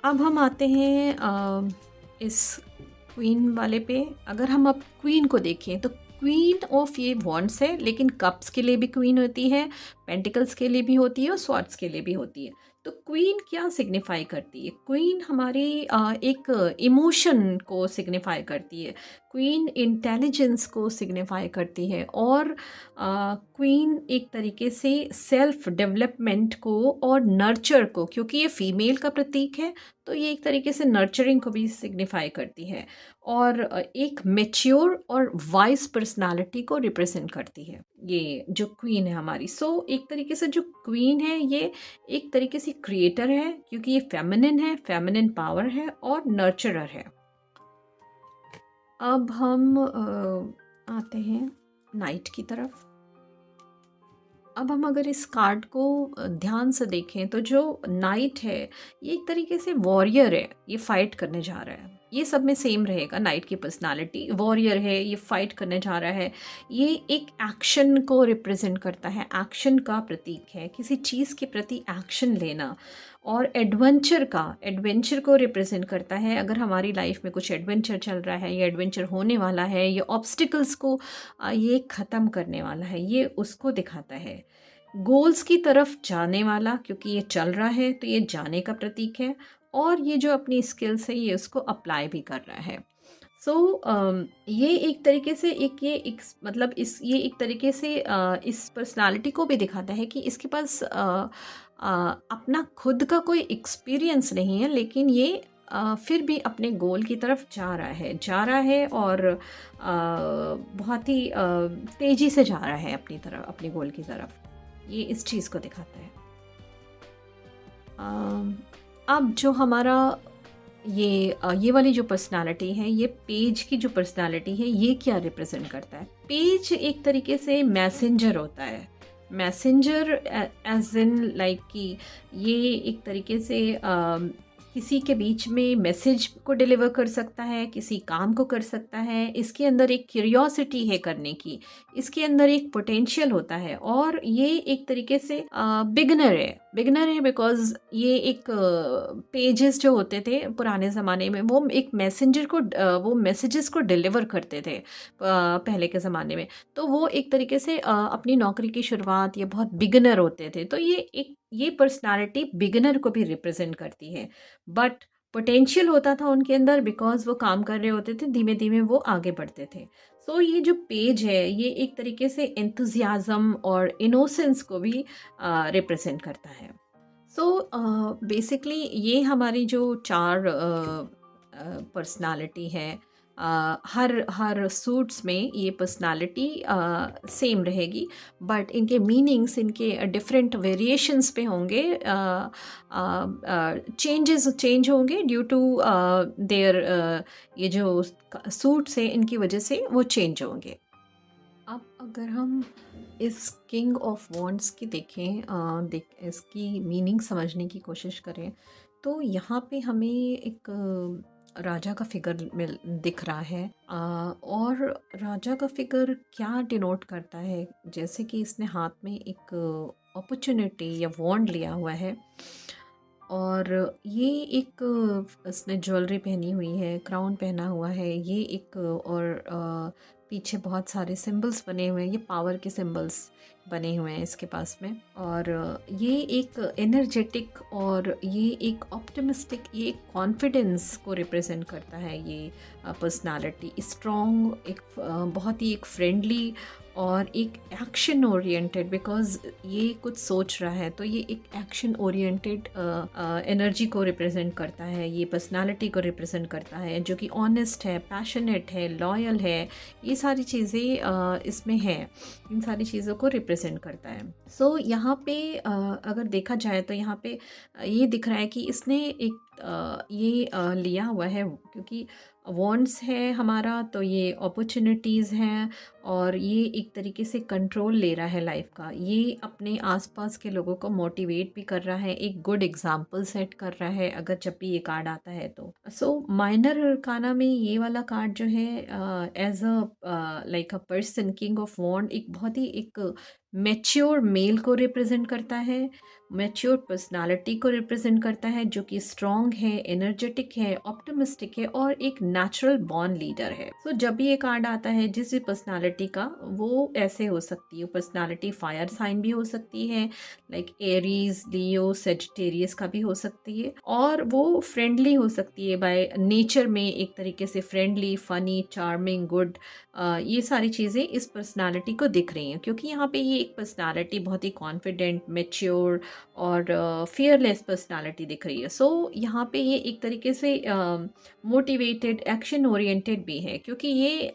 अब हम आते हैं इस क्वीन वाले पे। अगर हम अब क्वीन को देखें तो क्वीन ऑफ ये वॉन्ड्स है, लेकिन कप्स के लिए भी क्वीन होती है, पेंटिकल्स के लिए भी होती है और स्वॉर्ड्स के लिए भी होती है। तो क्वीन क्या सिग्निफाई करती है? क्वीन हमारी एक इमोशन को सिग्निफाई करती है, क्वीन इंटेलिजेंस को सिग्निफाई करती है और क्वीन एक तरीके से सेल्फ डेवलपमेंट को और नर्चर को, क्योंकि ये फीमेल का प्रतीक है तो ये एक तरीके से नर्चरिंग को भी सिग्निफाई करती है और एक मैच्योर और वाइज पर्सनालिटी को रिप्रेजेंट करती है ये जो क्वीन है हमारी। सो एक तरीके से जो क्वीन है ये एक तरीके से क्रिएटर है क्योंकि ये फेमिनिन है, फेमिनिन पावर है और नर्चरर है। अब हम आते हैं नाइट की तरफ। अब हम अगर इस कार्ड को ध्यान से देखें तो जो नाइट है ये एक तरीके से वॉरियर है, ये फाइट करने जा रहा है। ये सब में सेम रहेगा, नाइट की पर्सनालिटी वॉरियर है, ये फाइट करने जा रहा है, ये एक एक्शन को रिप्रेजेंट करता है, एक्शन का प्रतीक है, किसी चीज़ के प्रति एक्शन लेना और एडवेंचर को रिप्रेजेंट करता है। अगर हमारी लाइफ में कुछ एडवेंचर चल रहा है, ये एडवेंचर होने वाला है, ये ऑब्स्टिकल्स को ये ख़त्म करने वाला है, ये उसको दिखाता है। गोल्स की तरफ जाने वाला, क्योंकि ये चल रहा है तो ये जाने का प्रतीक है और ये जो अपनी स्किल्स है ये उसको अप्लाई भी कर रहा है। सो ये एक तरीके से मतलब ये एक तरीके से इस पर्सनालिटी को भी दिखाता है कि इसके पास अपना खुद का कोई एक्सपीरियंस नहीं है, लेकिन ये फिर भी अपने गोल की तरफ जा रहा है और बहुत ही तेज़ी से जा रहा है अपने गोल की तरफ। ये इस चीज़ को दिखाता है। अब जो हमारा ये वाली जो पर्सनालिटी है, ये पेज की जो पर्सनालिटी है, ये क्या रिप्रेजेंट करता है? पेज एक तरीके से मैसेंजर होता है, मैसेंजर एज इन लाइक कि ये एक तरीके से किसी के बीच में मैसेज को डिलीवर कर सकता है, किसी काम को कर सकता है। इसके अंदर एक क्यूरियोसिटी है करने की, इसके अंदर एक पोटेंशियल होता है और ये एक तरीके से बिगनर है बिकॉज़ ये एक पेजेस जो होते थे पुराने ज़माने में वो एक मैसेंजर को वो मैसेजेस को डिलीवर करते थे पहले के ज़माने में। तो वो एक तरीके से अपनी नौकरी की शुरुआत ये बहुत बिगिनर होते थे। तो ये पर्सनैलिटी बिगिनर को भी रिप्रेज़ेंट करती है। बट पोटेंशियल होता था उनके अंदर बिकॉज़ वो काम कर रहे होते थे, धीमे-धीमे वो आगे बढ़ते थे। सो ये जो पेज है ये एक तरीके से एंथुसियाज़्म और इनोसेंस को भी रिप्रेज़ेंट करता है। सो बेसिकली ये हमारी जो 4 पर्सनैलिटी है, हर सूट्स में ये पर्सनैलिटी सेम रहेगी बट इनके मीनिंग्स इनके डिफरेंट वेरिएशंस पे होंगे, चेंज होंगे ड्यू टू देयर, ये जो सूट्स हैं इनकी वजह से वो चेंज होंगे। अब अगर हम इस किंग ऑफ वॉन्ड्स की देखें, इसकी मीनिंग समझने की कोशिश करें तो यहाँ पे हमें एक राजा का फिगर दिख रहा है, और राजा का फिगर क्या डिनोट करता है, जैसे कि इसने हाथ में एक अपॉर्चुनिटी या वॉन्ड लिया हुआ है और ये एक इसने ज्वेलरी पहनी हुई है, क्राउन पहना हुआ है, ये एक और पीछे बहुत सारे सिंबल्स बने हुए हैं, ये पावर के सिंबल्स बने हुए हैं इसके पास में। और ये एक एनर्जेटिक और ये एक ऑप्टिमिस्टिक, ये एक कॉन्फिडेंस को रिप्रेजेंट करता है। ये पर्सनालिटी स्ट्रॉन्ग, एक बहुत ही एक फ्रेंडली और एक एक्शन ओरिएंटेड, बिकॉज ये कुछ सोच रहा है तो ये एक एक्शन ओरिएंटेड एनर्जी को रिप्रेजेंट करता है, ये पर्सनालिटी को रिप्रेजेंट करता है, जो कि ऑनेस्ट है, पैशनेट है, लॉयल है, ये सारी चीज़ें इसमें है, इन सारी चीज़ों को रिप्रेजेंट करता है। सो यहाँ पे अगर देखा जाए तो यहाँ पे ये दिख रहा है कि इसने एक लिया हुआ है, क्योंकि वॉन्ट्स है हमारा तो ये अपॉर्चुनिटीज़ हैं और ये एक तरीके से कंट्रोल ले रहा है लाइफ का, ये अपने आसपास के लोगों को मोटिवेट भी कर रहा है, एक गुड एग्जाम्पल सेट कर रहा है अगर जब भी ये कार्ड आता है तो। सो माइनर अरकाना में ये वाला कार्ड जो है as a like a person, king of wand, एक बहुत ही एक मैच्योर मेल को रिप्रेजेंट करता है, मैच्योर पर्सनालिटी को रिप्रेजेंट करता है, जो कि स्ट्रॉन्ग है, एनर्जेटिक है, ऑप्टिमिस्टिक है और एक नेचुरल बॉर्न लीडर है। सो जब भी ये कार्ड आता है जिस भी पर्सनालिटी का, वो ऐसे हो सकती है, पर्सनालिटी फायर साइन भी हो सकती है, लाइक एरीज, लियो, सेजिटेरियस का भी हो सकती है, और वो फ्रेंडली हो सकती है बाय नेचर में, एक तरीके से फ्रेंडली, फनी, चार्मिंग, गुड, ये सारी चीज़ें इस पर्सनालिटी को दिख रही हैं, क्योंकि यहाँ पे ये एक पर्सनालिटी बहुत ही कॉन्फिडेंट, मेच्योर और फियरलेस पर्सनालिटी दिख रही है। सो यहाँ पे ये एक तरीके से मोटिवेटेड, एक्शन ओरिएंटेड भी है, क्योंकि ये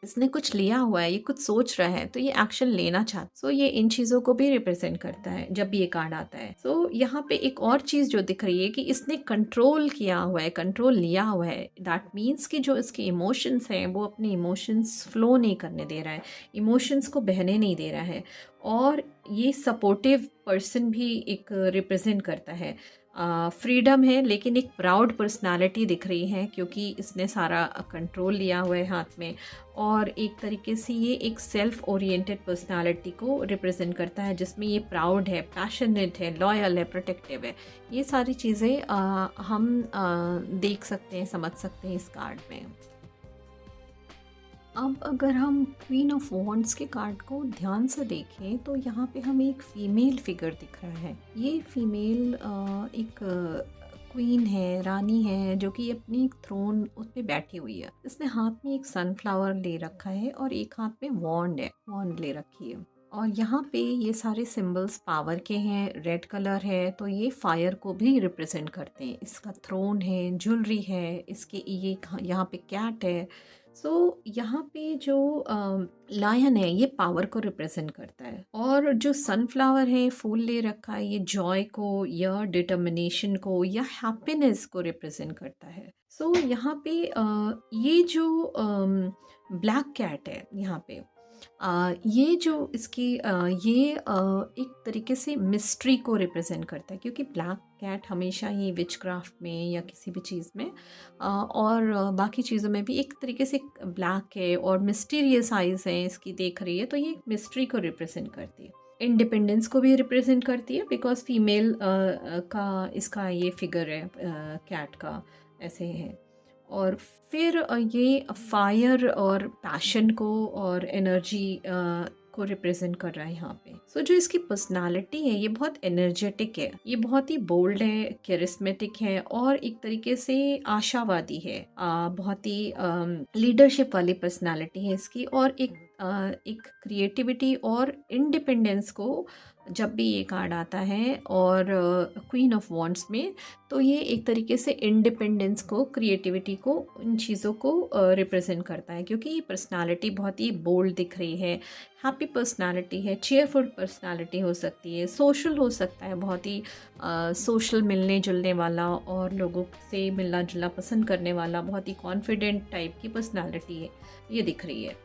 इसने कुछ लिया हुआ है, ये कुछ सोच रहा है तो ये एक्शन लेना चाहता है। सो ये इन चीज़ों को भी रिप्रेजेंट करता है जब भी ये कार्ड आता है। सो यहाँ पे एक और चीज़ जो दिख रही है कि इसने कंट्रोल किया हुआ है, कंट्रोल लिया हुआ है, दैट मीन्स कि जो इसके इमोशंस हैं वो अपने इमोशंस फ्लो नहीं करने दे रहा है, इमोशंस को बहने नहीं दे रहा है, और ये सपोर्टिव पर्सन भी एक रिप्रेजेंट करता है। फ्रीडम है लेकिन एक प्राउड पर्सनालिटी दिख रही है, क्योंकि इसने सारा कंट्रोल लिया हुआ है हाथ में, और एक तरीके से ये एक सेल्फ ओरिएंटेड पर्सनालिटी को रिप्रेजेंट करता है, जिसमें ये प्राउड है, पैशनेट है, लॉयल है, प्रोटेक्टिव है। ये सारी चीज़ें हम देख सकते हैं, समझ सकते हैं इस कार्ड में। अब अगर हम क्वीन ऑफ वॉन्ड्स के कार्ड को ध्यान से देखें तो यहाँ पे हमें एक फ़ीमेल फिगर दिख रहा है। ये फ़ीमेल एक क्वीन है, रानी है, जो कि अपनी थ्रोन उस पे बैठी हुई है। इसने हाथ में एक सनफ्लावर ले रखा है और एक हाथ में वॉन्ड है, वॉन्ड ले रखी है। और यहाँ पे ये सारे सिंबल्स पावर के हैं, रेड कलर है तो ये फायर को भी रिप्रेजेंट करते हैं। इसका थ्रोन है, ज्वेलरी है, इसके ये यहाँ पे कैट है। सो यहाँ पे जो लायन है ये पावर को रिप्रेजेंट करता है, और जो सनफ्लावर है फूल ले रखा है, ये जॉय को या डिटर्मिनेशन को या हैप्पीनेस को रिप्रेजेंट करता है। सो यहाँ पे ये जो ब्लैक कैट है यहाँ पे, ये जो इसकी ये एक तरीके से मिस्ट्री को रिप्रेजेंट करता है, क्योंकि ब्लैक कैट हमेशा ही विचक्राफ्ट में या किसी भी चीज़ में और बाकी चीज़ों में भी एक तरीके से ब्लैक है और मिस्टीरियस आइज़ हैं इसकी देख रही है, तो ये एक मिस्ट्री को रिप्रेजेंट करती है। इंडिपेंडेंस को भी रिप्रेजेंट करती है, बिकॉज फीमेल का इसका ये फिगर है कैट का, ऐसे है। और फिर ये फायर और पैशन को और एनर्जी को रिप्रेजेंट कर रहा है यहाँ पे। सो जो इसकी पर्सनालिटी है ये बहुत एनर्जेटिक है, ये बहुत ही बोल्ड है, कैरिस्मेटिक है और एक तरीके से आशावादी है। बहुत ही लीडरशिप वाली पर्सनालिटी है इसकी, और एक क्रिएटिविटी और इंडिपेंडेंस को जब भी ये कार्ड आता है और क्वीन ऑफ वॉन्ड्स में, तो ये एक तरीके से इंडिपेंडेंस को, क्रिएटिविटी को, इन चीज़ों को रिप्रेजेंट करता है, क्योंकि ये पर्सनालिटी बहुत ही बोल्ड दिख रही है, हैप्पी पर्सनालिटी है, चेयरफुल पर्सनालिटी हो सकती है, सोशल हो सकता है, बहुत ही सोशल, मिलने जुलने वाला और लोगों से मिलना जुलना पसंद करने वाला, बहुत ही कॉन्फिडेंट टाइप की पर्सनालिटी है, ये दिख रही है।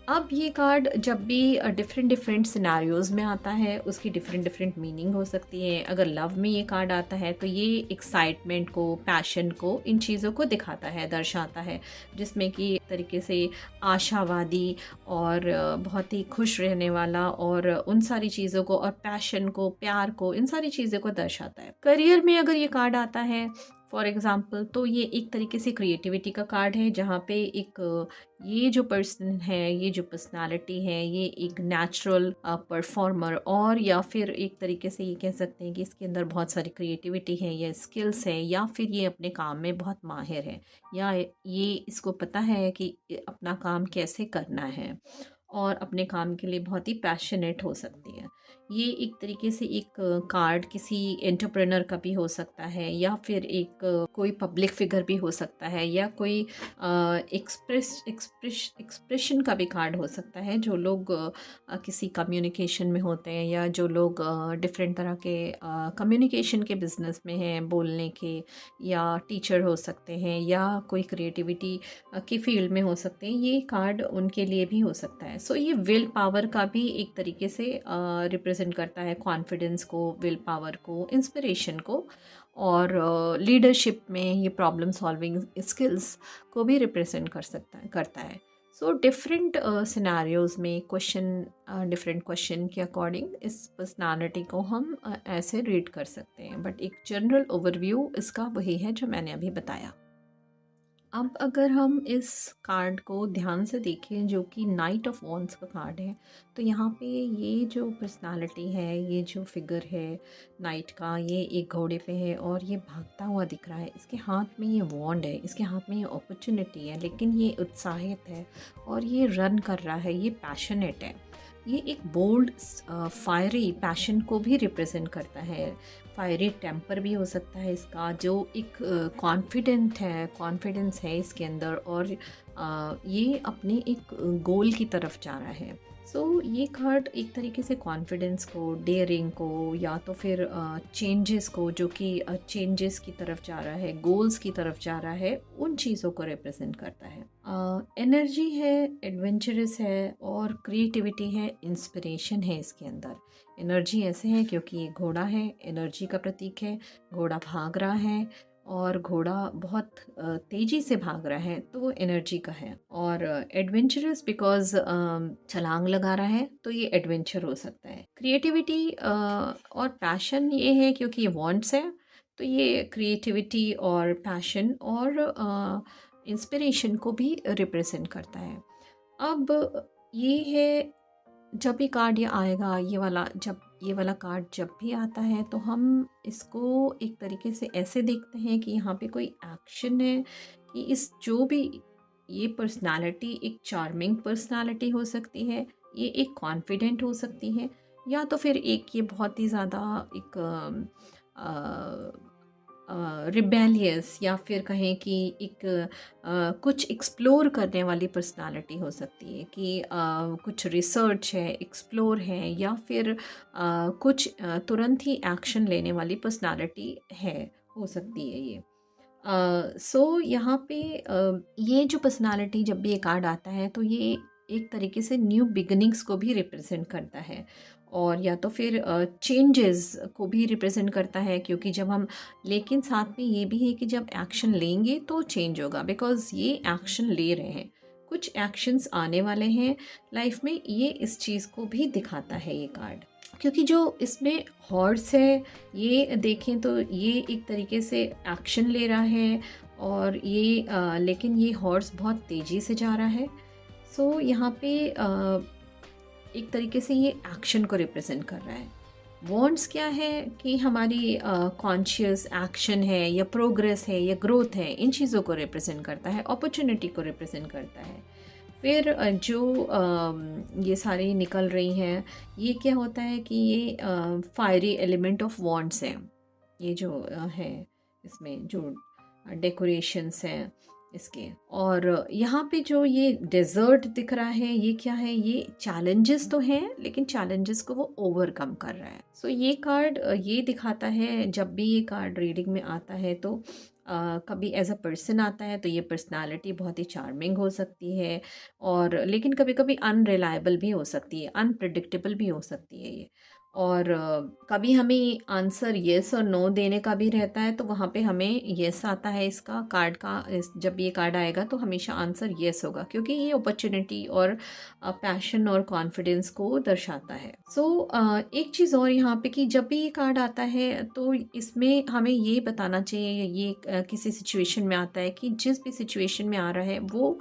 अब ये कार्ड जब भी डिफरेंट डिफरेंट सिनेरियोज़ में आता है उसकी डिफरेंट डिफरेंट मीनिंग हो सकती है। अगर लव में ये कार्ड आता है तो ये एक्साइटमेंट को, पैशन को, इन चीज़ों को दिखाता है, दर्शाता है, जिसमें कि एक तरीके से आशावादी और बहुत ही खुश रहने वाला और उन सारी चीज़ों को और पैशन को, प्यार को, इन सारी चीज़ों को दर्शाता है। करियर में अगर ये कार्ड आता है फॉर एग्ज़ाम्पल, तो ये एक तरीके से क्रिएटिविटी का कार्ड है, जहाँ पे एक ये जो पर्सन है, ये जो पर्सनालिटी है, ये एक नेचुरल परफॉर्मर और या फिर एक तरीके से ये कह सकते हैं कि इसके अंदर बहुत सारी क्रिएटिविटी है या स्किल्स है, या फिर ये अपने काम में बहुत माहिर है, या ये इसको पता है कि अपना काम कैसे करना है और अपने काम के लिए बहुत ही पैशनेट हो सकती है। ये एक तरीके से एक कार्ड किसी एंटरप्रेनर का भी हो सकता है, या फिर एक कोई पब्लिक फिगर भी हो सकता है, या कोई एक्सप्रेशन का भी कार्ड हो सकता है, जो लोग किसी कम्युनिकेशन में होते हैं, या जो लोग डिफरेंट तरह के कम्युनिकेशन के बिजनेस में हैं, बोलने के, या टीचर हो सकते हैं, या कोई क्रिएटिविटी की फील्ड में हो सकते हैं, ये कार्ड उनके लिए भी हो सकता है। सो ये विल पावर का भी एक तरीके से रिप्रेजेंट करता है, कॉन्फिडेंस को, विल पावर को, इंस्पिरेशन को, और लीडरशिप में ये प्रॉब्लम सॉल्विंग स्किल्स को भी रिप्रेजेंट करता है। सो डिफरेंट सिनेरियोज़ में डिफरेंट क्वेश्चन के अकॉर्डिंग इस पर्सनालिटी को हम ऐसे रीड कर सकते हैं, बट एक जनरल ओवरव्यू इसका वही है जो मैंने अभी बताया। अब अगर हम इस कार्ड को ध्यान से देखें, जो कि नाइट ऑफ वॉन्ड्स का कार्ड है, तो यहाँ पे ये जो पर्सनालिटी है, ये जो फिगर है नाइट का, ये एक घोड़े पे है और ये भागता हुआ दिख रहा है। इसके हाथ में ये वॉन्ड है, इसके हाथ में ये अपॉर्चुनिटी है, लेकिन ये उत्साहित है और ये रन कर रहा है, ये पैशनेट है। ये एक बोल्ड फायरी पैशन को भी रिप्रेजेंट करता है। फायरी टेम्पर भी हो सकता है इसका, जो एक कॉन्फिडेंस है इसके अंदर, और ये अपने एक गोल की तरफ जा रहा है। सो ये कार्ड एक तरीके से कॉन्फिडेंस को, डेयरिंग को, या तो फिर चेंजेस को, जो कि चेंजेस की तरफ जा रहा है, गोल्स की तरफ जा रहा है, उन चीज़ों को रिप्रेजेंट करता है। एनर्जी है, एडवेंचरस है और क्रिएटिविटी है, इंस्पिरेशन है इसके अंदर। एनर्जी ऐसे है क्योंकि ये घोड़ा है, एनर्जी का प्रतीक है, घोड़ा भाग रहा है और घोड़ा बहुत तेज़ी से भाग रहा है, तो वो एनर्जी का है। और एडवेंचरस बिकॉज छलांग लगा रहा है, तो ये एडवेंचर हो सकता है। क्रिएटिविटी और पैशन ये है क्योंकि ये वांट्स है, तो ये क्रिएटिविटी और पैशन और इंस्पिरेशन को भी रिप्रेजेंट करता है। अब ये है, जब भी कार्ड ये आएगा, ये वाला कार्ड जब भी आता है, तो हम इसको एक तरीके से ऐसे देखते हैं कि यहाँ पे कोई एक्शन है, कि इस जो भी ये पर्सनालिटी एक चार्मिंग पर्सनालिटी हो सकती है, ये एक कॉन्फिडेंट हो सकती है, या तो फिर एक ये बहुत ही ज़्यादा एक रिबेलियस, या फिर कहें कि एक कुछ एक्सप्लोर करने वाली पर्सनालिटी हो सकती है, कि कुछ रिसर्च है, एक्सप्लोर है, या फिर कुछ तुरंत ही एक्शन लेने वाली पर्सनालिटी है, हो सकती है ये। सो यहाँ पे ये जो पर्सनालिटी जब भी ये कार्ड आता है, तो ये एक तरीके से न्यू बिगिनिंग्स को भी रिप्रेजेंट करता है, और या तो फिर चेंजेस को भी रिप्रेजेंट करता है, क्योंकि जब हम, लेकिन साथ में ये भी है कि जब एक्शन लेंगे तो चेंज होगा, बिकॉज़ ये एक्शन ले रहे हैं, कुछ एक्शंस आने वाले हैं लाइफ में, ये इस चीज़ को भी दिखाता है ये कार्ड। क्योंकि जो इसमें हॉर्स है, ये देखें तो ये एक तरीके से एक्शन ले रहा है, और ये लेकिन ये हॉर्स बहुत तेज़ी से जा रहा है। सो यहाँ पे एक तरीके से ये एक्शन को रिप्रेजेंट कर रहा है। वॉन्ट्स क्या है कि हमारी कॉन्शियस एक्शन है, या प्रोग्रेस है, या ग्रोथ है, इन चीज़ों को रिप्रेजेंट करता है, अपॉर्चुनिटी को रिप्रेजेंट करता है। फिर जो ये सारी निकल रही हैं, ये क्या होता है कि ये फायरी एलिमेंट ऑफ वॉन्ट्स हैं, ये जो है इसमें जो डेकोरेशंस हैं इसके। और यहाँ पे जो ये डेजर्ट दिख रहा है, ये क्या है, ये चैलेंजेस तो हैं, लेकिन चैलेंजेस को वो ओवरकम कर रहा है। सो ये कार्ड ये दिखाता है, जब भी ये कार्ड रीडिंग में आता है तो कभी एज अ पर्सन आता है तो ये पर्सनालिटी बहुत ही चार्मिंग हो सकती है, और लेकिन कभी कभी अनरिलायबल भी हो सकती है, अनप्रडिक्टेबल भी हो सकती है ये। और कभी हमें आंसर येस और नो देने का भी रहता है, तो वहाँ पे हमें येस आता है इसका कार्ड का, जब ये कार्ड आएगा तो हमेशा आंसर येस होगा, क्योंकि ये अपॉर्चुनिटी और पैशन और कॉन्फिडेंस को दर्शाता है। सो एक चीज़ और यहाँ पे कि जब भी ये कार्ड आता है तो इसमें हमें ये बताना चाहिए, ये किसी सिचुएशन में आता है कि जिस भी सिचुएशन में आ रहा है वो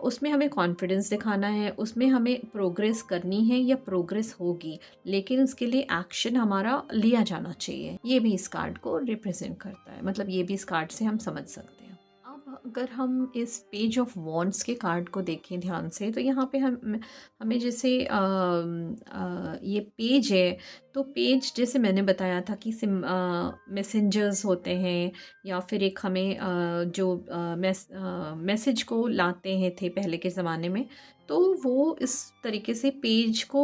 उसमें हमें कॉन्फिडेंस दिखाना है, उसमें हमें प्रोग्रेस करनी है या प्रोग्रेस होगी, लेकिन उसके लिए एक्शन हमारा लिया जाना चाहिए। ये भी इस कार्ड को रिप्रेजेंट करता है, मतलब ये भी इस कार्ड से हम समझ सकते हैं। अब अगर हम इस पेज ऑफ वॉन्ड्स के कार्ड को देखें ध्यान से, तो यहाँ पे हमें जैसे ये पेज है, तो पेज जैसे मैंने बताया था कि मैसेंजर्स होते हैं, या फिर एक हमें जो मैसेज को लाते हैं थे पहले के ज़माने में, तो वो इस तरीके से पेज को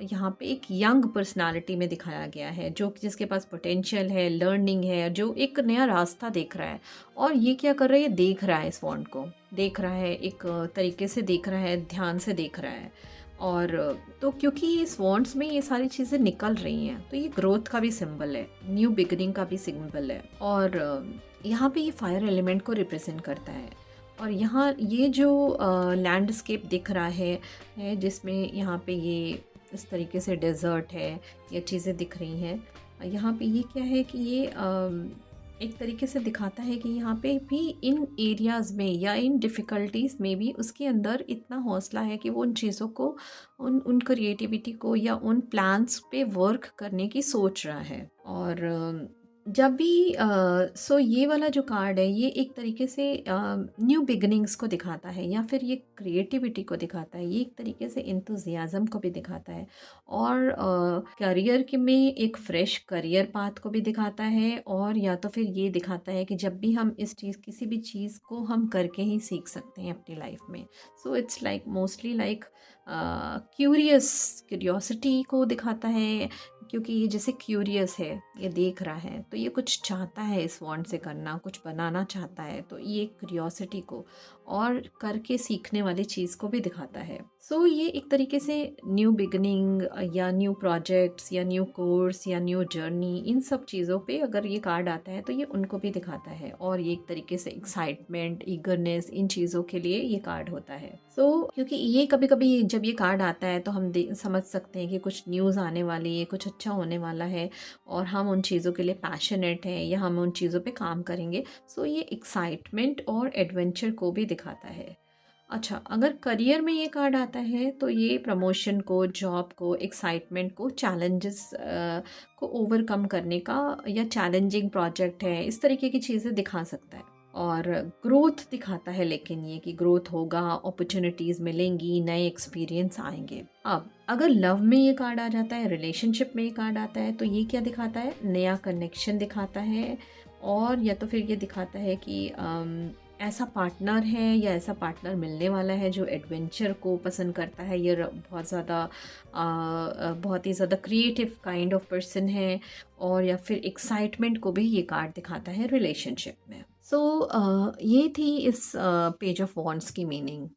यहाँ पे एक यंग पर्सनालिटी में दिखाया गया है, जो कि जिसके पास पोटेंशियल है, लर्निंग है, जो एक नया रास्ता देख रहा है। और ये क्या कर रहा है, देख रहा है, इस वॉन्ड को देख रहा है, एक तरीके से देख रहा है, ध्यान से देख रहा है। और तो क्योंकि इस वॉन्ड्स में ये सारी चीज़ें निकल रही हैं, तो ये ग्रोथ का भी सिंबल है, न्यू बिगिनिंग का भी सिंबल है, और यहाँ पे ये फायर एलिमेंट को रिप्रेजेंट करता है। और यहाँ ये जो लैंडस्केप दिख रहा है जिसमें यहाँ पे ये इस तरीके से डेजर्ट है, ये चीज़ें दिख रही हैं, यहाँ पे ये क्या है कि ये एक तरीके से दिखाता है कि यहाँ पे भी इन एरियाज़ में या इन डिफ़िकल्टीज़ में भी उसके अंदर इतना हौसला है कि वो उन चीज़ों को, उन उन क्रिएटिविटी को या उन प्लान्स पे वर्क करने की सोच रहा है। और जब भी सो ये वाला जो कार्ड है, ये एक तरीके से न्यू बिगिनिंग्स को दिखाता है, या फिर ये क्रिएटिविटी को दिखाता है, ये एक तरीके से इंथुजियाज़म को भी दिखाता है, और करियर के में एक फ्रेश करियर पाथ को भी दिखाता है, और या तो फिर ये दिखाता है कि जब भी हम इस चीज़, किसी भी चीज़ को हम करके ही सीख सकते हैं अपनी लाइफ में। So it's like mostly like curiosity को दिखाता है, क्योंकि ये जैसे क्यूरियस है, ये देख रहा है, तो ये कुछ चाहता है इस वॉन्ड से करना, कुछ बनाना चाहता है, तो ये क्यूरियोसिटी को और करके सीखने वाली चीज़ को भी दिखाता है। सो ये एक तरीके से न्यू बिगनिंग या न्यू प्रोजेक्ट्स या न्यू कोर्स या न्यू जर्नी, इन सब चीज़ों पे अगर ये कार्ड आता है तो ये उनको भी दिखाता है, और ये एक तरीके से एक्साइटमेंट, ईगरनेस, इन चीज़ों के लिए ये कार्ड होता है। सो क्योंकि ये कभी कभी जब ये कार्ड आता है तो हम समझ सकते हैं कि कुछ न्यूज़ आने वाली है, कुछ अच्छा होने वाला है, और हम उन चीज़ों के लिए पैशनेट हैं, या हम उन चीज़ों पे काम करेंगे। सो ये एक्साइटमेंट और एडवेंचर को भी दिखाता है। अच्छा, अगर करियर में ये कार्ड आता है तो ये प्रमोशन को, जॉब को, एक्साइटमेंट को, चैलेंजेस को ओवरकम करने का, या चैलेंजिंग प्रोजेक्ट है, इस तरीके की चीज़ें दिखा सकता है। और ग्रोथ दिखाता है, लेकिन ये कि ग्रोथ होगा, अपॉर्चुनिटीज़ मिलेंगी, नए एक्सपीरियंस आएंगे। अब अगर लव में ये कार्ड आ जाता है, रिलेशनशिप में ये कार्ड आता है, तो ये क्या दिखाता है, नया कनेक्शन दिखाता है, और या तो फिर ये दिखाता है कि ऐसा पार्टनर है या ऐसा पार्टनर मिलने वाला है जो एडवेंचर को पसंद करता है, ये बहुत ही ज़्यादा क्रिएटिव काइंड ऑफ पर्सन है, और या फिर एक्साइटमेंट को भी ये कार्ड दिखाता है रिलेशनशिप में। सो ये थी इस पेज ऑफ वॉन्ड्स की मीनिंग।